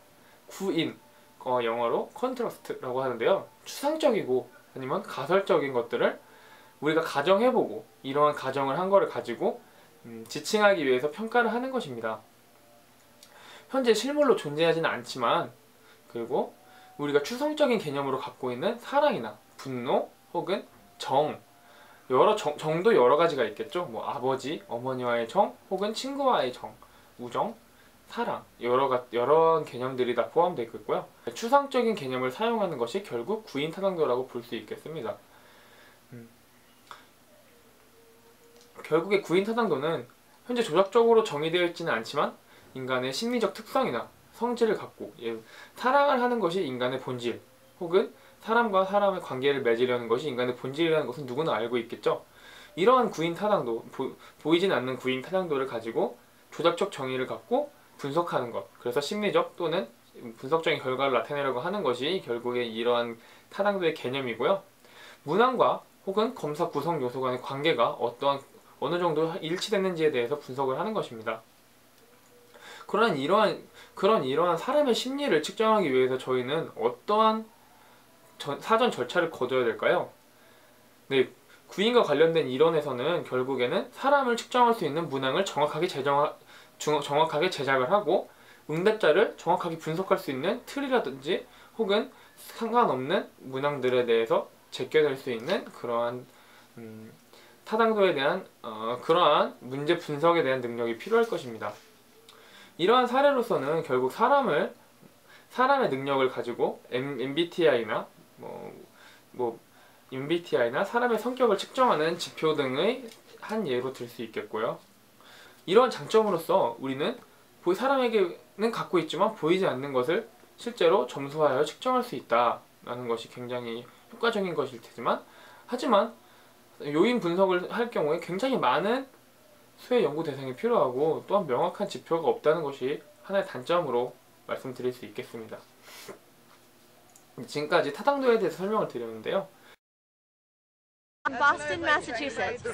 구인, 영어로 컨트러스트라고 하는데요. 추상적이고 아니면 가설적인 것들을 우리가 가정해보고 이러한 가정을 한 거를 가지고 지칭하기 위해서 평가를 하는 것입니다. 현재 실물로 존재하지는 않지만 그리고 우리가 추상적인 개념으로 갖고 있는 사랑이나 분노 혹은 정도 여러 가지가 있겠죠. 뭐 아버지, 어머니와의 정 혹은 친구와의 정, 우정, 사랑 여러 개념들이 다 포함되어 있고요. 추상적인 개념을 사용하는 것이 결국 구인타당도라고 볼 수 있겠습니다. 결국에 구인타당도는 현재 조작적으로 정의되어 있지는 않지만 인간의 심리적 특성이나 성질을 갖고 사랑을 하는 것이 인간의 본질 혹은 사람과 사람의 관계를 맺으려는 것이 인간의 본질이라는 것은 누구나 알고 있겠죠. 이러한 구인타당도, 보이진 않는 구인타당도를 가지고 조작적 정의를 갖고 분석하는 것, 그래서 심리적 또는 분석적인 결과를 나타내려고 하는 것이 결국에 이러한 타당도의 개념이고요. 문항과 혹은 검사 구성 요소 간의 관계가 어느 정도 일치됐는지에 대해서 분석을 하는 것입니다. 그런 이러한 사람의 심리를 측정하기 위해서 저희는 어떠한 사전 절차를 거둬야 될까요? 네, 구인과 관련된 이론에서는 결국에는 사람을 측정할 수 있는 문항을 정확하게 제작을 하고 응답자를 정확하게 분석할 수 있는 틀이라든지 혹은 상관없는 문항들에 대해서 제껴낼 수 있는 그러한 타당도에 대한 그러한 문제 분석에 대한 능력이 필요할 것입니다. 이러한 사례로서는 결국 사람의 능력을 가지고 MBTI나 MBTI나 사람의 성격을 측정하는 지표 등의 한 예로 들 수 있겠고요. 이러한 장점으로서 우리는 사람에게는 갖고 있지만 보이지 않는 것을 실제로 점수하여 측정할 수 있다라는 것이 굉장히 효과적인 것일 테지만 하지만 요인 분석을 할 경우에 굉장히 많은 수의 연구 대상이 필요하고 또한 명확한 지표가 없다는 것이 하나의 단점으로 말씀드릴 수 있겠습니다. 지금까지 타당도에 대해서 설명을 드렸는데요. Boston, Massachusetts.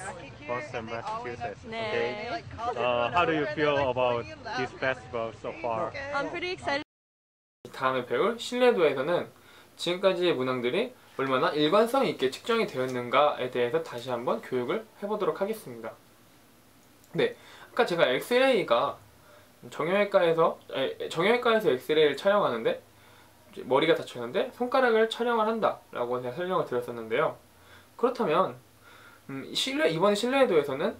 Boston, Massachusetts. 네. Okay. How do you feel about this festival so far? I'm pretty excited. 다음에 배울 신뢰도에서는 지금까지의 문항들이 얼마나 일관성 있게 측정이 되었는가에 대해서 다시 한번 교육을 해보도록 하겠습니다. 네, 아까 제가 엑스레이가 정형외과에서 엑스레이를 촬영하는데 머리가 다쳤는데 손가락을 촬영을 한다라고 제가 설명을 드렸었는데요. 그렇다면 이번 신뢰도에서는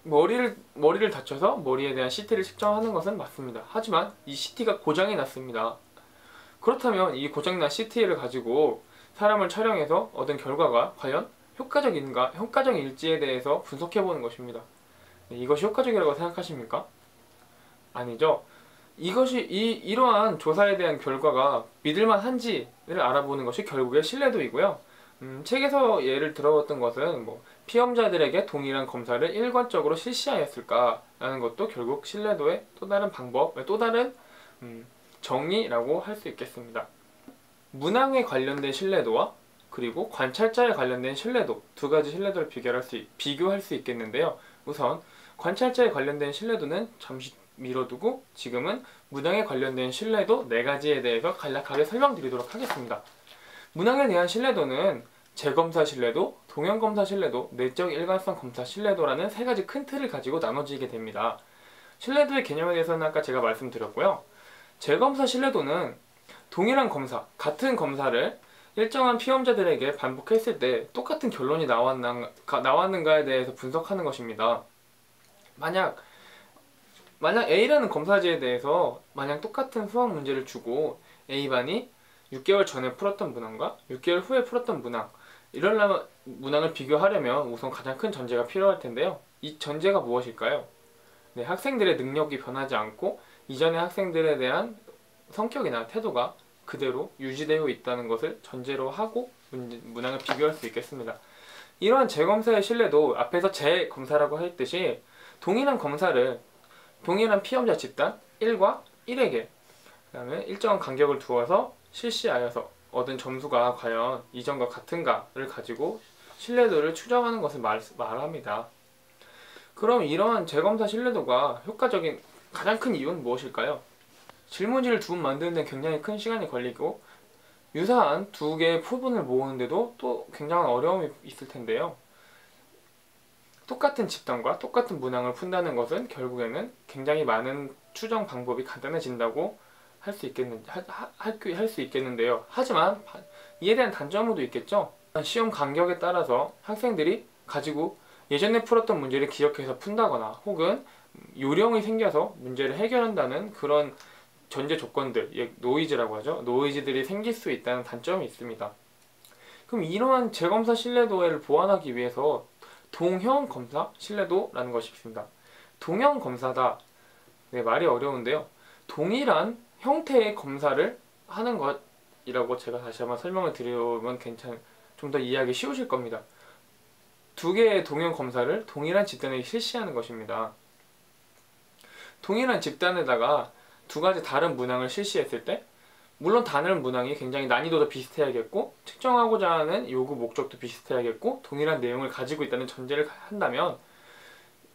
머리를 다쳐서 머리에 대한 CT를 측정하는 것은 맞습니다. 하지만 이 CT가 고장이 났습니다. 그렇다면 이 고장난 CT를 가지고 사람을 촬영해서 얻은 결과가 과연 효과적일지에 대해서 분석해보는 것입니다. 이것이 효과적이라고 생각하십니까? 아니죠. 이러한 조사에 대한 결과가 믿을만한지를 알아보는 것이 결국에 신뢰도이고요. 책에서 예를 들어봤던 것은 피험자들에게 동일한 검사를 일관적으로 실시하였을까라는 것도 결국 신뢰도의 또 다른 방법, 또 다른 정의라고 할 수 있겠습니다. 문항에 관련된 신뢰도와 그리고 관찰자에 관련된 신뢰도, 두 가지 신뢰도를 비교할 수 있겠는데요. 우선 관찰자에 관련된 신뢰도는 잠시 미뤄두고 지금은 문항에 관련된 신뢰도 4가지에 대해서 간략하게 설명드리도록 하겠습니다. 문항에 대한 신뢰도는 재검사 신뢰도, 동형검사 신뢰도, 내적 일관성 검사 신뢰도라는 3가지 큰 틀을 가지고 나눠지게 됩니다. 신뢰도의 개념에 대해서는 아까 제가 말씀드렸고요. 재검사 신뢰도는 동일한 검사, 같은 검사를 일정한 피험자들에게 반복했을 때 똑같은 결론이 나왔는가에 대해서 분석하는 것입니다. 만약 A라는 검사지에 대해서 똑같은 수학 문제를 주고 A반이 6개월 전에 풀었던 문항과 6개월 후에 풀었던 이런 문항을 비교하려면 우선 가장 큰 전제가 필요할 텐데요. 이 전제가 무엇일까요? 네, 학생들의 능력이 변하지 않고 이전의 학생들에 대한 성격이나 태도가 그대로 유지되어 있다는 것을 전제로 하고 문항을 비교할 수 있겠습니다. 이러한 재검사의 신뢰도 앞에서 재검사라고 했듯이 동일한 검사를 동일한 피험자 집단 1과 1에게 그 다음에 일정한 간격을 두어서 실시하여서 얻은 점수가 과연 이전과 같은가를 가지고 신뢰도를 추정하는 것을 말합니다. 그럼 이러한 재검사 신뢰도가 효과적인 가장 큰 이유는 무엇일까요? 질문지를 두 번 만드는 데 굉장히 큰 시간이 걸리고 유사한 두 개의 표본을 모으는데도 또 굉장한 어려움이 있을 텐데요. 똑같은 집단과 똑같은 문항을 푼다는 것은 결국에는 굉장히 많은 추정 방법이 간단해진다고 할 수 있겠는데요. 하지만 이에 대한 단점도 있겠죠. 시험 간격에 따라서 학생들이 가지고 예전에 풀었던 문제를 기억해서 푼다거나 혹은 요령이 생겨서 문제를 해결한다는 그런 전제 조건들, 노이즈라고 하죠. 노이즈들이 생길 수 있다는 단점이 있습니다. 그럼 이러한 재검사 신뢰도를 보완하기 위해서 동형 검사 신뢰도라는 것이 있습니다. 동형 검사다. 네, 말이 어려운데요. 동일한 형태의 검사를 하는 것이라고 제가 다시 한번 설명을 드리면 좀 더 이해하기 쉬우실 겁니다. 두 개의 동형 검사를 동일한 집단에게 실시하는 것입니다. 동일한 집단에다가 두 가지 다른 문항을 실시했을 때 물론 다른 문항이 굉장히 난이도도 비슷해야겠고 측정하고자 하는 요구 목적도 비슷해야겠고 동일한 내용을 가지고 있다는 전제를 한다면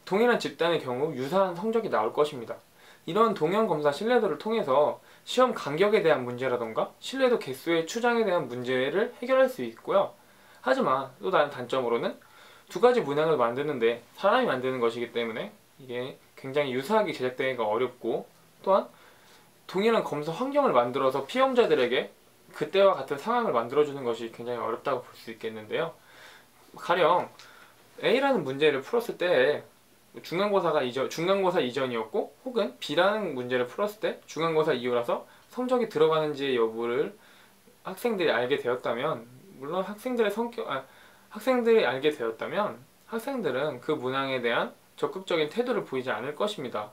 동일한 집단의 경우 유사한 성적이 나올 것입니다. 이런 동형 검사 신뢰도를 통해서 시험 간격에 대한 문제라던가 신뢰도 개수의 추정에 대한 문제를 해결할 수 있고요. 하지만 또 다른 단점으로는 두 가지 문항을 만드는데 사람이 만드는 것이기 때문에 이게 굉장히 유사하게 제작되기가 어렵고 또한 동일한 검사 환경을 만들어서 피험자들에게 그때와 같은 상황을 만들어주는 것이 굉장히 어렵다고 볼 수 있겠는데요. 가령 A라는 문제를 풀었을 때 중간고사 이전이었고 혹은 B라는 문제를 풀었을 때 중간고사 이후라서 성적이 들어가는지 여부를 학생들이 알게 되었다면 물론 학생들이 알게 되었다면 학생들은 그 문항에 대한 적극적인 태도를 보이지 않을 것입니다.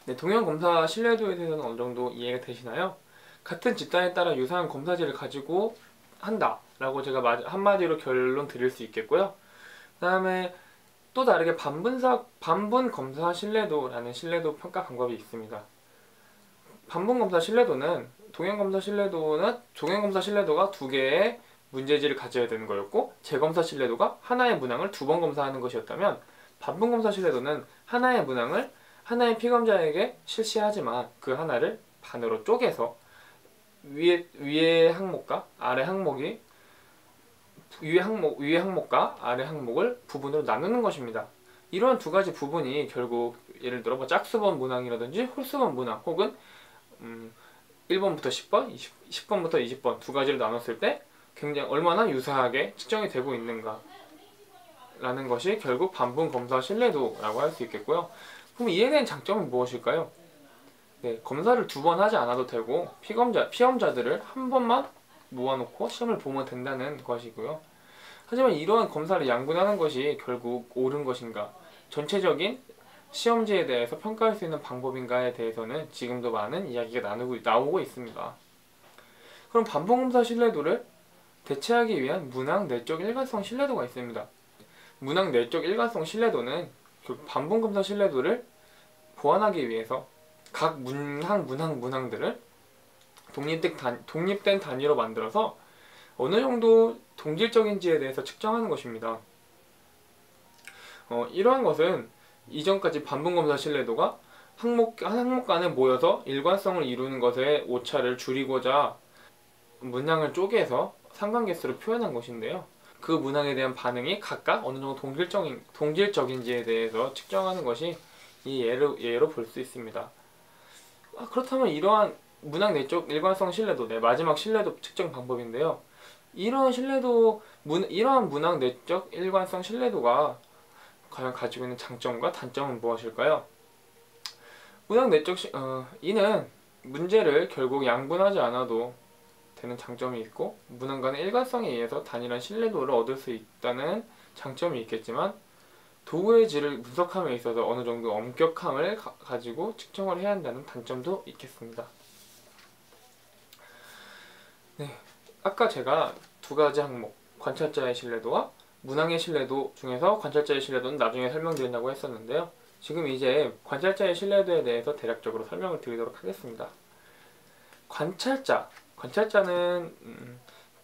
네, 동형 검사 신뢰도에 대해서는 어느 정도 이해가 되시나요? 같은 집단에 따라 유사한 검사지를 가지고 한다 라고 제가 한마디로 결론 드릴 수 있겠고요. 그 다음에 또 다르게 반분 검사 신뢰도라는 신뢰도 평가 방법이 있습니다. 반분 검사 신뢰도는 동형 검사 신뢰도가 두 개의 문제지를 가져야 되는 거였고 재검사 신뢰도가 하나의 문항을 두 번 검사하는 것이었다면 반분 검사 신뢰도는 하나의 문항을 하나의 피검자에게 실시하지만 그 하나를 반으로 쪼개서 위의 항목과 아래 항목과 아래 항목을 부분으로 나누는 것입니다. 이러한 두 가지 부분이 결국 예를 들어 짝수번 문항이라든지 홀수번 문항 혹은 1번부터 10번, 10번부터 20번 두 가지를 나눴을 때 굉장히 얼마나 유사하게 측정이 되고 있는가 라는 것이 결국 반분 검사 신뢰도라고 할 수 있겠고요. 그럼 이에 대한 장점은 무엇일까요? 네, 검사를 두 번 하지 않아도 되고 피험자들을 한 번만 모아놓고 시험을 보면 된다는 것이고요. 하지만 이러한 검사를 양분하는 것이 결국 옳은 것인가, 전체적인 시험지에 대해서 평가할 수 있는 방법인가에 대해서는 지금도 많은 이야기가 나오고 있습니다. 그럼 반분검사 신뢰도를 대체하기 위한 문항 내적 일관성 신뢰도가 있습니다. 문항 내적 일관성 신뢰도는 반분검사 신뢰도를 보완하기 위해서 각 문항들을 독립된 단위로 만들어서 어느 정도 동질적인지에 대해서 측정하는 것입니다. 이러한 것은 이전까지 반분검사 신뢰도가 한 항목 간에 모여서 일관성을 이루는 것에 오차를 줄이고자 문항을 쪼개서 상관계수로 표현한 것인데요. 그 문항에 대한 반응이 각각 어느 정도 동질적인지에 대해서 측정하는 것이 이 예로 볼 수 있습니다. 그렇다면 이러한 문항 내적 일관성 신뢰도, 마지막 신뢰도 측정 방법인데요. 이러한 문항 내적 일관성 신뢰도가 과연 가지고 있는 장점과 단점은 무엇일까요? 문항 내적 이는 문제를 결국 양분하지 않아도 되는 장점이 있고 문항 간의 일관성에 의해서 단일한 신뢰도를 얻을 수 있다는 장점이 있겠지만 도구의 질을 분석함에 있어서 어느 정도 엄격함을 가지고 측정을 해야 한다는 단점도 있겠습니다. 네, 아까 제가 두 가지 항목, 관찰자의 신뢰도와 문항의 신뢰도 중에서 관찰자의 신뢰도는 나중에 설명드린다고 했었는데요. 지금 이제 관찰자의 신뢰도에 대해서 대략적으로 설명을 드리도록 하겠습니다. 관찰자는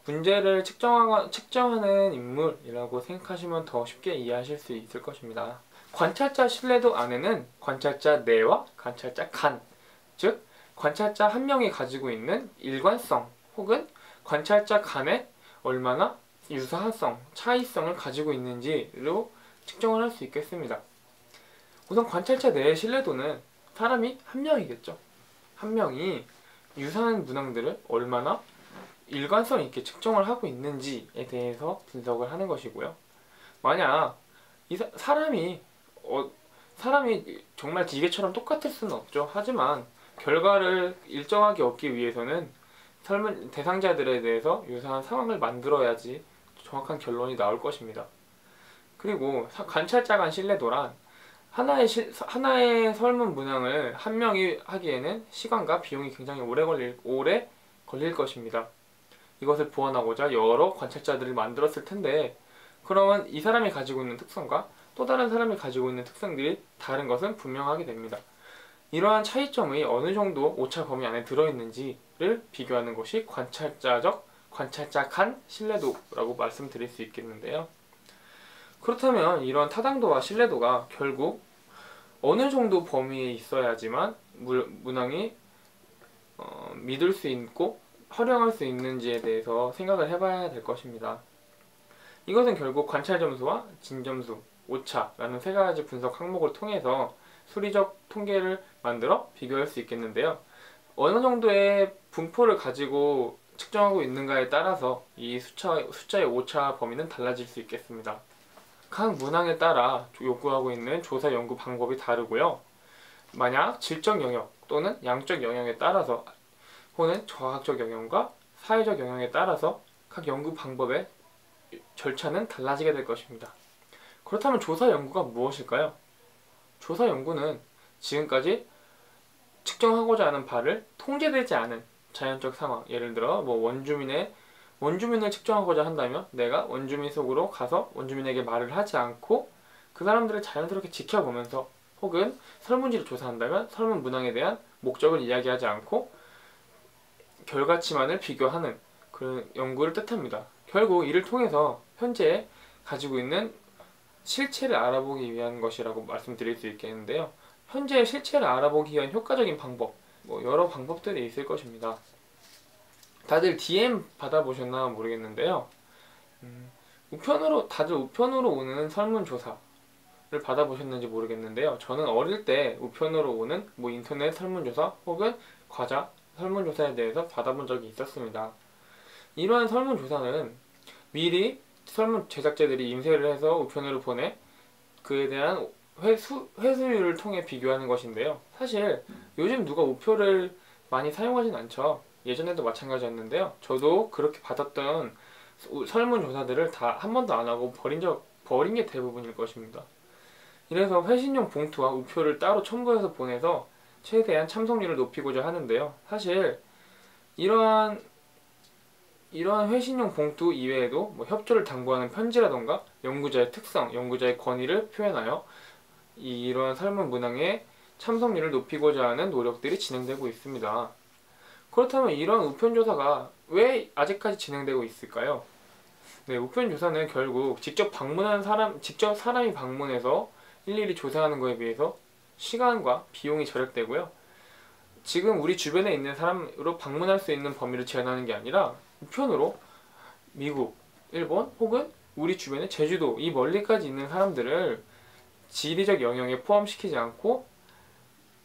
문제를 측정하는 인물이라고 생각하시면 더 쉽게 이해하실 수 있을 것입니다. 관찰자 신뢰도 안에는 관찰자 내와 관찰자 간, 즉 관찰자 한 명이 가지고 있는 일관성 혹은 관찰자 간에 얼마나 유사성, 차이성을 가지고 있는지로 측정을 할 수 있겠습니다. 우선 관찰자 내의 신뢰도는 사람이 한 명이겠죠. 한 명이 유사한 문항들을 얼마나 일관성 있게 측정을 하고 있는지에 대해서 분석을 하는 것이고요. 만약 사람이 정말 기계처럼 똑같을 수는 없죠. 하지만 결과를 일정하게 얻기 위해서는 설문 대상자들에 대해서 유사한 상황을 만들어야지 정확한 결론이 나올 것입니다. 그리고 관찰자 간 신뢰도란 하나의 설문 문항을 한 명이 하기에는 시간과 비용이 굉장히 오래 걸릴 것입니다. 이것을 보완하고자 여러 관찰자들을 만들었을 텐데, 그러면 이 사람이 가지고 있는 특성과 또 다른 사람이 가지고 있는 특성들이 다른 것은 분명하게 됩니다. 이러한 차이점이 어느 정도 오차 범위 안에 들어있는지를 비교하는 것이 관찰자 간 신뢰도라고 말씀드릴 수 있겠는데요. 그렇다면 이런 타당도와 신뢰도가 결국 어느 정도 범위에 있어야지만 문항이 믿을 수 있고 활용할 수 있는지에 대해서 생각을 해봐야 될 것입니다. 이것은 결국 관찰 점수와 진점수, 오차라는 세 가지 분석 항목을 통해서 수리적 통계를 만들어 비교할 수 있겠는데요. 어느 정도의 분포를 가지고 측정하고 있는가에 따라서 이 숫자의 오차 범위는 달라질 수 있겠습니다. 각 문항에 따라 요구하고 있는 조사 연구 방법이 다르고요. 만약 질적 영역 또는 양적 영역에 따라서 혹은 과학적 영역과 사회적 영역에 따라서 각 연구 방법의 절차는 달라지게 될 것입니다. 그렇다면 조사 연구가 무엇일까요? 조사 연구는 지금까지 측정하고자 하는 바를 통제되지 않은 자연적 상황, 예를 들어 원주민을 측정하고자 한다면 내가 원주민 속으로 가서 원주민에게 말을 하지 않고 그 사람들을 자연스럽게 지켜보면서, 혹은 설문지를 조사한다면 설문 문항에 대한 목적을 이야기하지 않고 결과치만을 비교하는 그런 연구를 뜻합니다. 결국 이를 통해서 현재 가지고 있는 실체를 알아보기 위한 것이라고 말씀드릴 수 있겠는데요. 현재의 실체를 알아보기 위한 효과적인 방법, 여러 방법들이 있을 것입니다. 다들 DM 받아보셨나 모르겠는데요. 다들 우편으로 오는 설문조사를 받아보셨는지 모르겠는데요. 저는 어릴 때 우편으로 오는 인터넷 설문조사 혹은 과자 설문조사에 대해서 받아본 적이 있었습니다. 이러한 설문조사는 미리 설문 제작자들이 인쇄를 해서 우편으로 보내 그에 대한 회수율을 통해 비교하는 것인데요. 사실 요즘 누가 우표를 많이 사용하진 않죠. 예전에도 마찬가지였는데요. 저도 그렇게 받았던 설문조사들을 다 한 번도 안 하고 버린 게 대부분일 것입니다. 이래서 회신용 봉투와 우표를 따로 첨부해서 보내서 최대한 참석률을 높이고자 하는데요. 사실 이러한 회신용 봉투 이외에도 협조를 당부하는 편지라던가 연구자의 특성, 연구자의 권위를 표현하여 이러한 설문 문항의 참석률을 높이고자 하는 노력들이 진행되고 있습니다. 그렇다면 이런 우편조사가 왜 아직까지 진행되고 있을까요? 네, 우편조사는 결국 직접 사람이 방문해서 일일이 조사하는 것에 비해서 시간과 비용이 절약되고요. 지금 우리 주변에 있는 사람으로 방문할 수 있는 범위를 제한하는 게 아니라 우편으로 미국, 일본 혹은 우리 주변에 제주도, 이 멀리까지 있는 사람들을 지리적 영역에 포함시키지 않고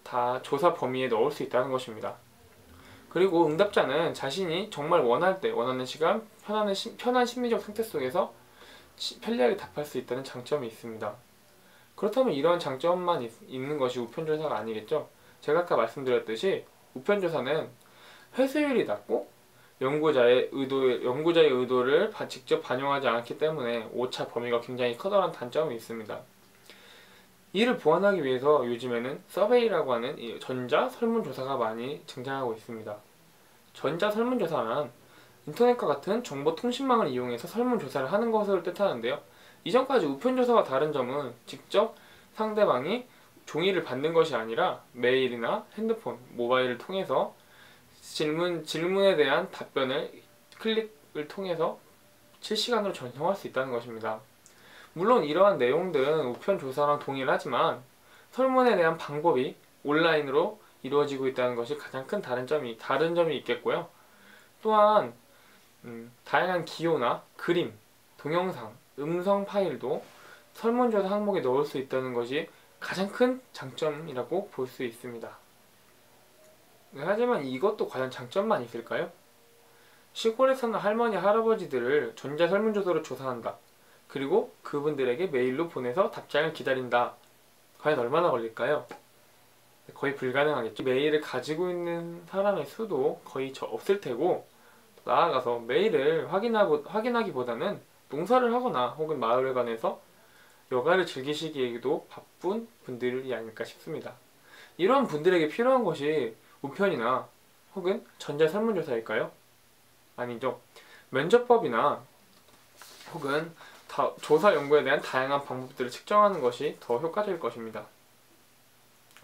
다 조사 범위에 넣을 수 있다는 것입니다. 그리고 응답자는 자신이 정말 원할 때, 원하는 시간, 편한 심리적 상태 속에서 편리하게 답할 수 있다는 장점이 있습니다. 그렇다면 이런 장점만 있는 것이 우편조사가 아니겠죠? 제가 아까 말씀드렸듯이 우편조사는 회수율이 낮고 연구자의 의도를 직접 반영하지 않기 때문에 오차 범위가 굉장히 커다란 단점이 있습니다. 이를 보완하기 위해서 요즘에는 서베이라고 하는 전자 설문조사가 많이 등장하고 있습니다. 전자 설문조사란 인터넷과 같은 정보통신망을 이용해서 설문조사를 하는 것을 뜻하는데요. 이전까지 우편조사와 다른 점은 직접 상대방이 종이를 받는 것이 아니라 메일이나 핸드폰, 모바일을 통해서 질문에 대한 답변을 클릭을 통해서 실시간으로 전송할 수 있다는 것입니다. 물론 이러한 내용들은 우편 조사랑 동일하지만 설문에 대한 방법이 온라인으로 이루어지고 있다는 것이 가장 큰 다른 점이 있겠고요. 또한 다양한 기호나 그림, 동영상, 음성 파일도 설문조사 항목에 넣을 수 있다는 것이 가장 큰 장점이라고 볼 수 있습니다. 하지만 이것도 과연 장점만 있을까요? 시골에 사는 할머니, 할아버지들을 전자설문조사로 조사한다. 그리고 그분들에게 메일로 보내서 답장을 기다린다. 과연 얼마나 걸릴까요? 거의 불가능하겠죠. 메일을 가지고 있는 사람의 수도 거의 없을 테고, 나아가서 메일을 확인하기보다는 농사를 하거나 혹은 마을에 관해서 여가를 즐기시기에도 바쁜 분들이 아닐까 싶습니다. 이러한 분들에게 필요한 것이 우편이나 혹은 전자설문조사일까요? 아니죠. 면접법이나 혹은 조사 연구에 대한 다양한 방법들을 측정하는 것이 더 효과적일 것입니다.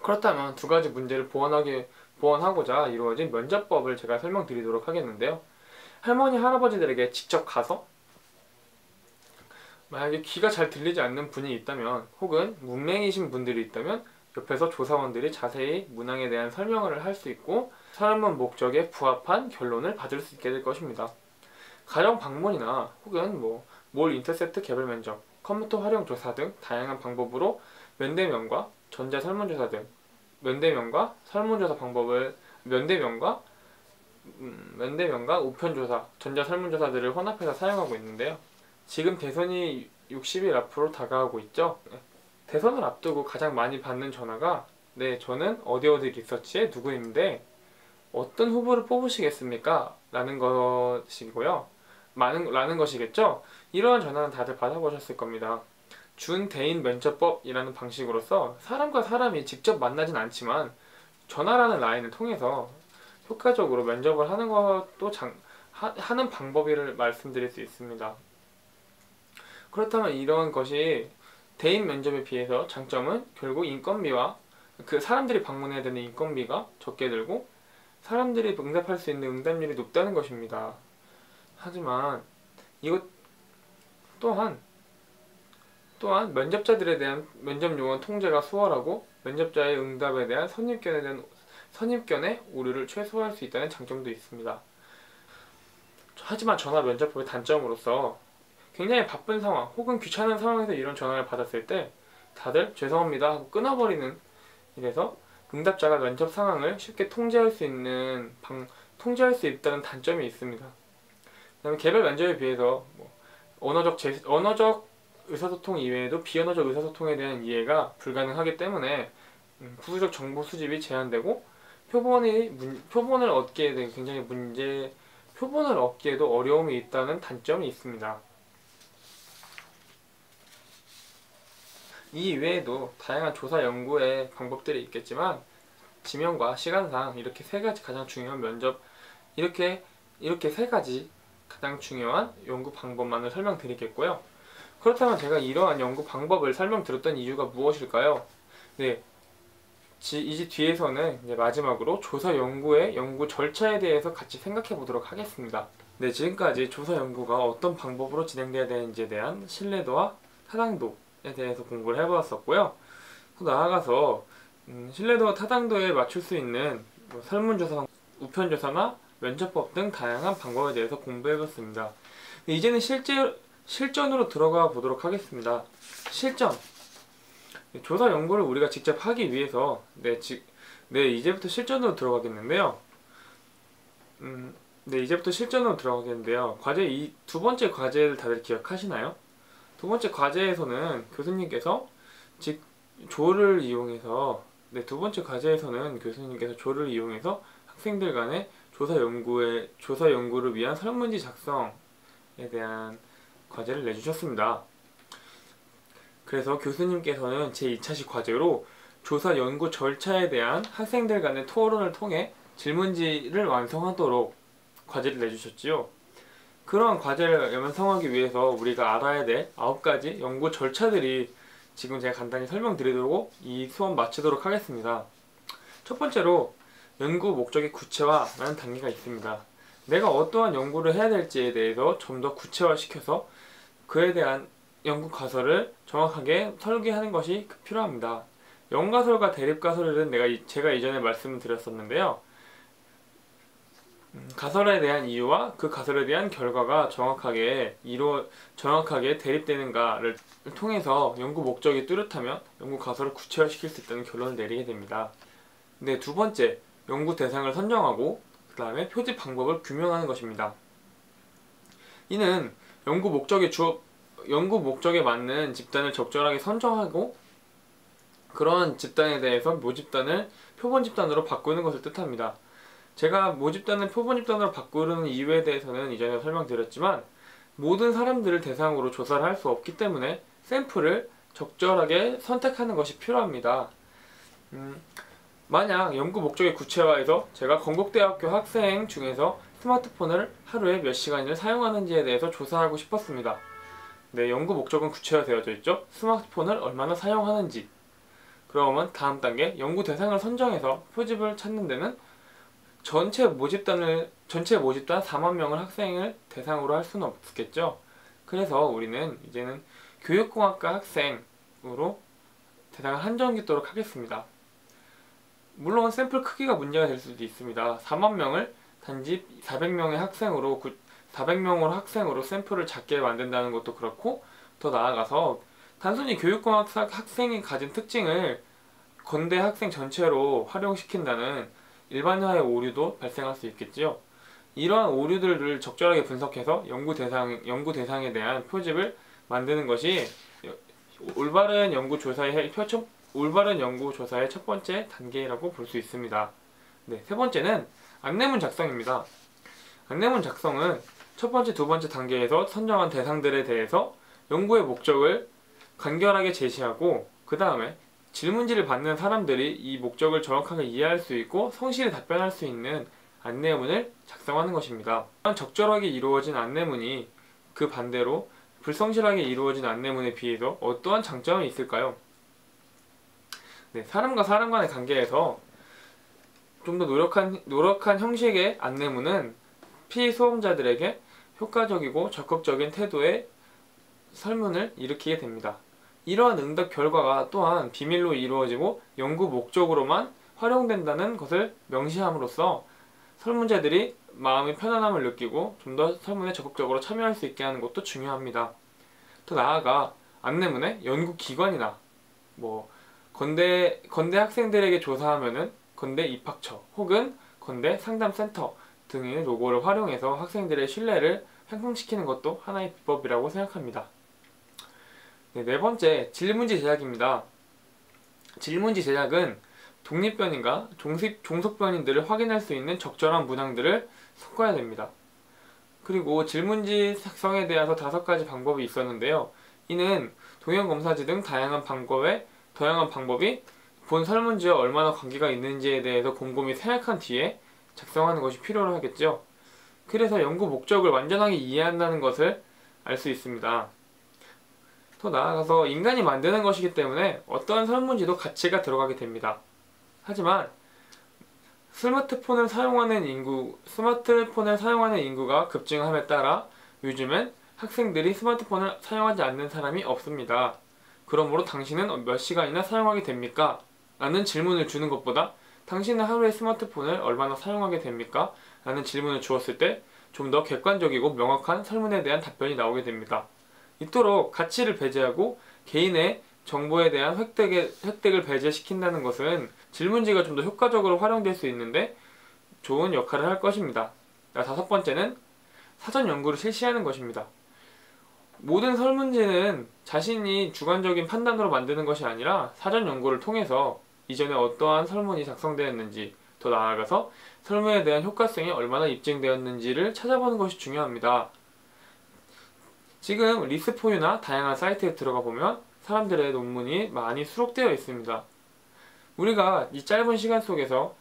그렇다면 두 가지 문제를 보완하고자 이루어진 면접법을 제가 설명드리도록 하겠는데요. 할머니, 할아버지들에게 직접 가서 만약에 귀가 잘 들리지 않는 분이 있다면 혹은 문맹이신 분들이 있다면 옆에서 조사원들이 자세히 문항에 대한 설명을 할 수 있고 설문 목적에 부합한 결론을 받을 수 있게 될 것입니다. 가정 방문이나 혹은 몰 인터셉트 개별 면접, 컴퓨터 활용 조사 등 다양한 방법으로 면대면과 전자 설문조사 등 면대면과 설문조사 방법을 면대면과 우편조사, 전자 설문조사들을 혼합해서 사용하고 있는데요. 지금 대선이 60일 앞으로 다가오고 있죠. 대선을 앞두고 가장 많이 받는 전화가 저는 어디 리서치의 누구인데 어떤 후보를 뽑으시겠습니까? 라는 것이고요. 라는 것이겠죠. 이러한 전화는 다들 받아보셨을 겁니다. 준대인 면접법이라는 방식으로서 사람과 사람이 직접 만나진 않지만 전화라는 라인을 통해서 효과적으로 면접을 하는 것도 하는 방법을 말씀드릴 수 있습니다. 그렇다면 이러한 것이 대인 면접에 비해서 장점은 결국 인건비와 그 사람들이 방문해야 되는 인건비가 적게 들고 사람들이 응답할 수 있는 응답률이 높다는 것입니다. 하지만 이것 또한 면접자들에 대한 면접 요원 통제가 수월하고 면접자의 응답에 대한 선입견의 오류를 최소화할 수 있다는 장점도 있습니다. 하지만 전화 면접법의 단점으로서 굉장히 바쁜 상황 혹은 귀찮은 상황에서 이런 전화를 받았을 때 다들 죄송합니다 하고 끊어버리는, 이래서 응답자가 면접 상황을 쉽게 통제할 수 있다는 단점이 있습니다. 그다음에 개별 면접에 비해서 언어적 의사소통 이외에도 비언어적 의사소통에 대한 이해가 불가능하기 때문에 부수적 정보 수집이 제한되고 표본을 얻기에도 어려움이 있다는 단점이 있습니다. 이 외에도 다양한 조사 연구의 방법들이 있겠지만 지명과 시간상 이렇게 세 가지 가장 중요한 이렇게 세 가지 가장 중요한 연구 방법만을 설명드리겠고요. 그렇다면 제가 이러한 연구 방법을 설명드렸던 이유가 무엇일까요? 이제 뒤에서는 이제 마지막으로 조사 연구의 연구 절차에 대해서 같이 생각해 보도록 하겠습니다. 지금까지 조사 연구가 어떤 방법으로 진행되어야 되는지에 대한 신뢰도와 타당도에 대해서 공부를 해보았었고요. 또 나아가서 신뢰도와 타당도에 맞출 수 있는 설문조사, 우편조사나 면접법 등 다양한 방법에 대해서 공부해봤습니다. 이제는 실전으로 들어가 보도록 하겠습니다. 실전. 조사 연구를 우리가 직접 하기 위해서 이제부터 실전으로 들어가겠는데요. 과제 두 번째 과제를 다들 기억하시나요? 두 번째 과제에서는 교수님께서 조를 이용해서 학생들 간의 조사 연구를 위한 설문지 작성에 대한 과제를 내주셨습니다. 그래서 교수님께서는 제2차식 과제로 조사 연구 절차에 대한 학생들 간의 토론을 통해 질문지를 완성하도록 과제를 내주셨지요. 그러한 과제를 완성하기 위해서 우리가 알아야 될 9가지 연구 절차들이 지금 제가 간단히 설명드리도록 이 수업 마치도록 하겠습니다. 첫 번째로 연구 목적의 구체화라는 단계가 있습니다. 내가 어떠한 연구를 해야 될지에 대해서 좀 더 구체화시켜서 그에 대한 연구 가설을 정확하게 설계하는 것이 필요합니다. 연가설과 대립가설은 제가 이전에 말씀을 드렸었는데요. 가설에 대한 이유와 그 가설에 대한 결과가 정확하게 대립되는가를 통해서 연구 목적이 뚜렷하면 연구 가설을 구체화시킬 수 있다는 결론을 내리게 됩니다. 네, 두 번째, 연구 대상을 선정하고 그 다음에 표지 방법을 규명하는 것입니다. 이는 연구 목적에 맞는 집단을 적절하게 선정하고 그런 집단에 대해서 모집단을 표본 집단으로 바꾸는 것을 뜻합니다. 제가 모집단을 표본 집단으로 바꾸는 이유에 대해서는 이전에 설명드렸지만 모든 사람들을 대상으로 조사를 할 수 없기 때문에 샘플을 적절하게 선택하는 것이 필요합니다. 만약 연구 목적의 구체화에서 제가 건국대학교 학생 중에서 스마트폰을 하루에 몇 시간을 사용하는지에 대해서 조사하고 싶었습니다. 네, 연구 목적은 구체화되어져 있죠. 스마트폰을 얼마나 사용하는지. 그러면 다음 단계, 연구 대상을 선정해서 표집을 찾는 데는 전체 모집단 4만 명을 학생을 대상으로 할 수는 없겠죠. 그래서 우리는 이제는 교육공학과 학생으로 대상을 한정짓도록 하겠습니다. 물론 샘플 크기가 문제가 될 수도 있습니다. 4만 명을 단지 400명의 학생으로 샘플을 작게 만든다는 것도 그렇고, 더 나아가서 단순히 교육공학 학생이 가진 특징을 건대 학생 전체로 활용시킨다는 일반화의 오류도 발생할 수 있겠지요. 이러한 오류들을 적절하게 분석해서 연구 대상에 대한 표집을 만드는 것이 올바른 연구 조사의 첫 번째 단계라고 볼 수 있습니다. 네, 세 번째는 안내문 작성입니다. 안내문 작성은 첫 번째, 두 번째 단계에서 선정한 대상들에 대해서 연구의 목적을 간결하게 제시하고 그 다음에 질문지를 받는 사람들이 이 목적을 정확하게 이해할 수 있고 성실히 답변할 수 있는 안내문을 작성하는 것입니다. 적절하게 이루어진 안내문이 그 반대로 불성실하게 이루어진 안내문에 비해서 어떠한 장점이 있을까요? 네, 사람과 사람 간의 관계에서 좀 더 노력한 형식의 안내문은 피수험자들에게 효과적이고 적극적인 태도의 설문을 일으키게 됩니다. 이러한 응답 결과가 또한 비밀로 이루어지고 연구 목적으로만 활용된다는 것을 명시함으로써 설문자들이 마음의 편안함을 느끼고 좀 더 설문에 적극적으로 참여할 수 있게 하는 것도 중요합니다. 더 나아가 안내문에 연구기관이나 건대 학생들에게 조사하면은 건대 입학처 혹은 건대 상담센터 등의 로고를 활용해서 학생들의 신뢰를 향상시키는 것도 하나의 비법이라고 생각합니다. 네 번째, 질문지 제작입니다. 질문지 제작은 독립변인과 종속변인들을 확인할 수 있는 적절한 문항들을 섞어야 됩니다. 그리고 질문지 작성에 대해서 5가지 방법이 있었는데요. 이는 동형검사지 등 다양한 방법이 본 설문지와 얼마나 관계가 있는지에 대해서 곰곰이 생각한 뒤에 작성하는 것이 필요로 하겠죠. 그래서 연구 목적을 완전하게 이해한다는 것을 알 수 있습니다. 더 나아가서 인간이 만드는 것이기 때문에 어떠한 설문지도 가치가 들어가게 됩니다. 하지만 스마트폰을 사용하는 인구가 급증함에 따라 요즘엔 학생들이 스마트폰을 사용하지 않는 사람이 없습니다. 그러므로 당신은 몇 시간이나 사용하게 됩니까? 라는 질문을 주는 것보다 당신은 하루에 스마트폰을 얼마나 사용하게 됩니까? 라는 질문을 주었을 때 좀 더 객관적이고 명확한 설문에 대한 답변이 나오게 됩니다. 이토록 가치를 배제하고 개인의 정보에 대한 획득을 배제시킨다는 것은 질문지가 좀 더 효과적으로 활용될 수 있는데 좋은 역할을 할 것입니다. 5번째는 사전 연구를 실시하는 것입니다. 모든 설문지는 자신이 주관적인 판단으로 만드는 것이 아니라 사전 연구를 통해서 이전에 어떠한 설문이 작성되었는지, 더 나아가서 설문에 대한 효과성이 얼마나 입증되었는지를 찾아보는 것이 중요합니다. 지금 리스포유나 다양한 사이트에 들어가 보면 사람들의 논문이 많이 수록되어 있습니다. 우리가 이 짧은 시간 속에서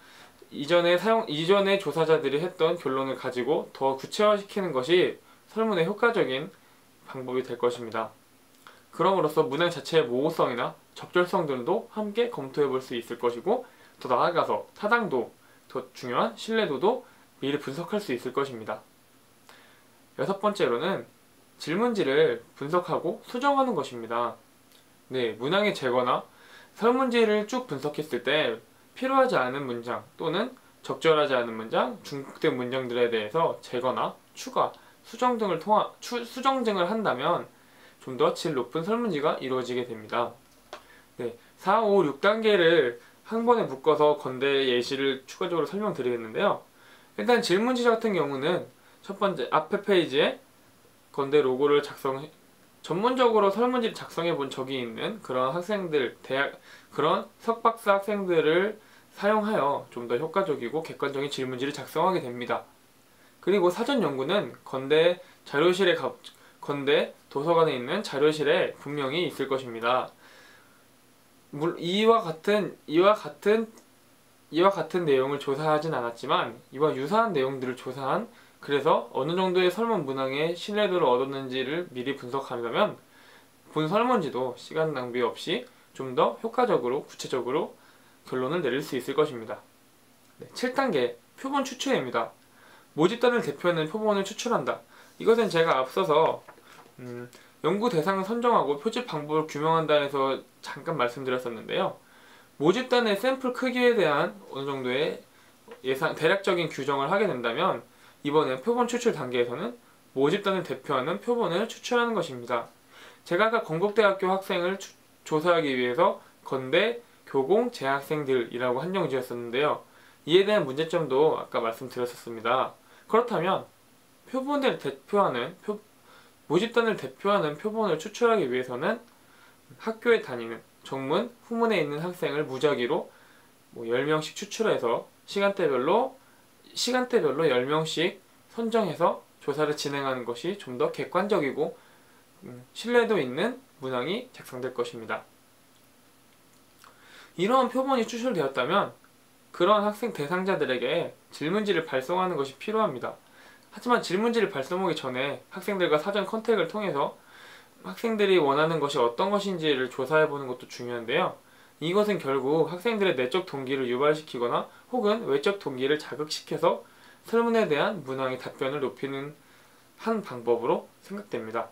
이전에 조사자들이 했던 결론을 가지고 더 구체화시키는 것이 설문의 효과적인 방법이 될 것입니다. 그럼으로써 문항 자체의 모호성이나 적절성 등도 함께 검토해 볼 수 있을 것이고, 더 나아가서 타당도, 더 중요한 신뢰도도 미리 분석할 수 있을 것입니다. 여섯 번째로는 질문지를 분석하고 수정하는 것입니다. 네, 문항의 제거나 설문지를 쭉 분석했을 때 필요하지 않은 문장 또는 적절하지 않은 문장, 중복된 문장들에 대해서 제거나 추가, 수정 등을 한다면 좀 더 질 높은 설문지가 이루어지게 됩니다. 네, 4, 5, 6단계를 한 번에 묶어서 건대 예시를 추가적으로 설명드리겠는데요. 일단 질문지 같은 경우는 첫 번째 앞에 페이지에 건대 로고를 전문적으로 설문지를 작성해 본 적이 있는 그런 학생들, 그런 석박사 학생들을 사용하여 좀 더 효과적이고 객관적인 질문지를 작성하게 됩니다. 그리고 사전 연구는 건대 도서관에 있는 자료실에 분명히 있을 것입니다. 이와 같은 내용을 조사하진 않았지만 이와 유사한 내용들을 조사한, 그래서 어느 정도의 설문 문항의 신뢰도를 얻었는지를 미리 분석한다면 본 설문지도 시간 낭비 없이 좀 더 효과적으로 구체적으로 결론을 내릴 수 있을 것입니다. 네, 7단계 표본 추출입니다. 모집단을 대표하는 표본을 추출한다. 이것은 제가 앞서서 연구 대상을 선정하고 표집 방법을 규명한다 해서 잠깐 말씀드렸었는데요. 모집단의 샘플 크기에 대한 어느 정도의 대략적인 규정을 하게 된다면 이번에 표본 추출 단계에서는 모집단을 대표하는 표본을 추출하는 것입니다. 제가 아까 건국대학교 학생을 조사하기 위해서 건대 교공 재학생들이라고 한정 지었었는데요. 이에 대한 문제점도 아까 말씀드렸었습니다. 그렇다면 모집단을 대표하는 표본을 추출하기 위해서는 학교에 다니는 정문, 후문에 있는 학생을 무작위로 10명씩 추출해서 시간대별로 10명씩 선정해서 조사를 진행하는 것이 좀 더 객관적이고 신뢰도 있는 문항이 작성될 것입니다. 이러한 표본이 추출되었다면 그러한 학생 대상자들에게 질문지를 발송하는 것이 필요합니다. 하지만 질문지를 발송하기 전에 학생들과 사전 컨택을 통해서 학생들이 원하는 것이 어떤 것인지를 조사해보는 것도 중요한데요. 이것은 결국 학생들의 내적 동기를 유발시키거나 혹은 외적 동기를 자극시켜서 설문에 대한 문항의 답변을 높이는 한 방법으로 생각됩니다.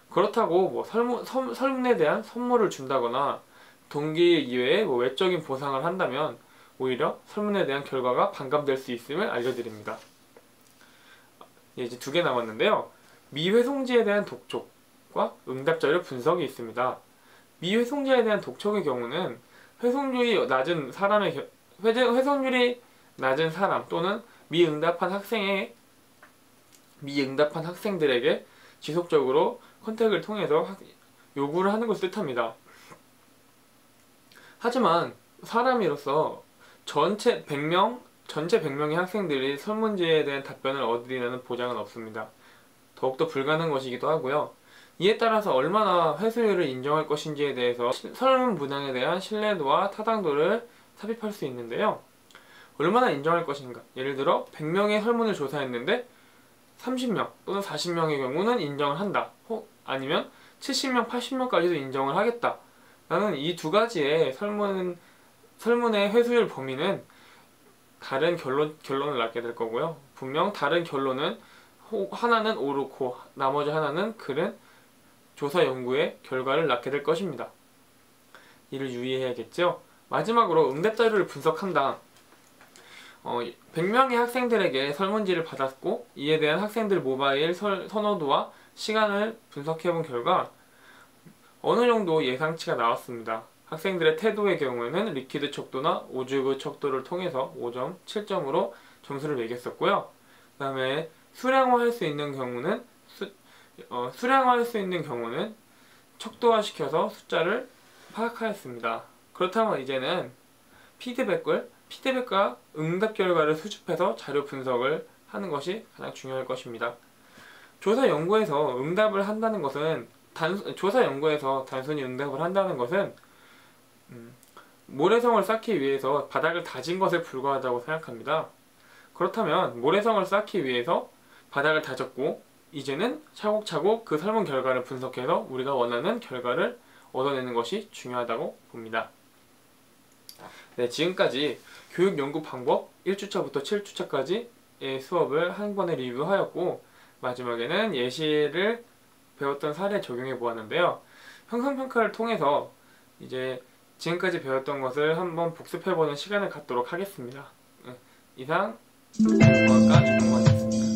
그렇다고 설문에 대한 선물을 준다거나 동기 이외에 외적인 보상을 한다면 오히려 설문에 대한 결과가 반감될 수 있음을 알려드립니다. 이제 2개 남았는데요. 미회송지에 대한 독촉과 응답자료 분석이 있습니다. 미회송지에 대한 독촉의 경우는 회송률이 낮은 사람 또는 미응답한 학생들에게 지속적으로 컨택을 통해서 요구를 하는 것을 뜻합니다. 하지만 사람으로서 전체 100명의 학생들이 설문지에 대한 답변을 얻으리라는 보장은 없습니다. 더욱더 불가능한 것이기도 하고요. 이에 따라서 얼마나 회수율을 인정할 것인지에 대해서 설문 문항에 대한 신뢰도와 타당도를 삽입할 수 있는데요. 얼마나 인정할 것인가? 예를 들어 100명의 설문을 조사했는데 30명 또는 40명의 경우는 인정을 한다. 아니면 70명, 80명까지도 인정을 하겠다. 나는 이 두 가지의 설문의 회수율 범위는 다른 결론을 낳게 될 거고요. 분명 다른 결론은 하나는 옳고 나머지 하나는 그른 조사 연구의 결과를 낳게 될 것입니다. 이를 유의해야겠죠. 마지막으로 응답자료를 분석한다. 100명의 학생들에게 설문지를 받았고 이에 대한 학생들 모바일 선호도와 시간을 분석해본 결과 어느 정도 예상치가 나왔습니다. 학생들의 태도의 경우에는 리퀴드 척도나 오즈그 척도를 통해서 5점, 7점으로 점수를 매겼었고요. 그 다음에 수량화할 수 있는 경우는 척도화시켜서 숫자를 파악하였습니다. 그렇다면 이제는 피드백과 응답 결과를 수집해서 자료 분석을 하는 것이 가장 중요할 것입니다. 조사 연구에서 단순히 응답을 한다는 것은 모래성을 쌓기 위해서 바닥을 다진 것에 불과하다고 생각합니다. 그렇다면 모래성을 쌓기 위해서 바닥을 다졌고 이제는 차곡차곡 그 설문 결과를 분석해서 우리가 원하는 결과를 얻어내는 것이 중요하다고 봅니다. 네, 지금까지 교육 연구 방법 1주차부터 7주차까지의 수업을 한 번에 리뷰하였고, 마지막에는 예시를 배웠던 사례 적용해 보았는데요. 형성평가를 통해서 이제 지금까지 배웠던 것을 한번 복습해보는 시간을 갖도록 하겠습니다. 이상 교육과학과 이동관이었습니다.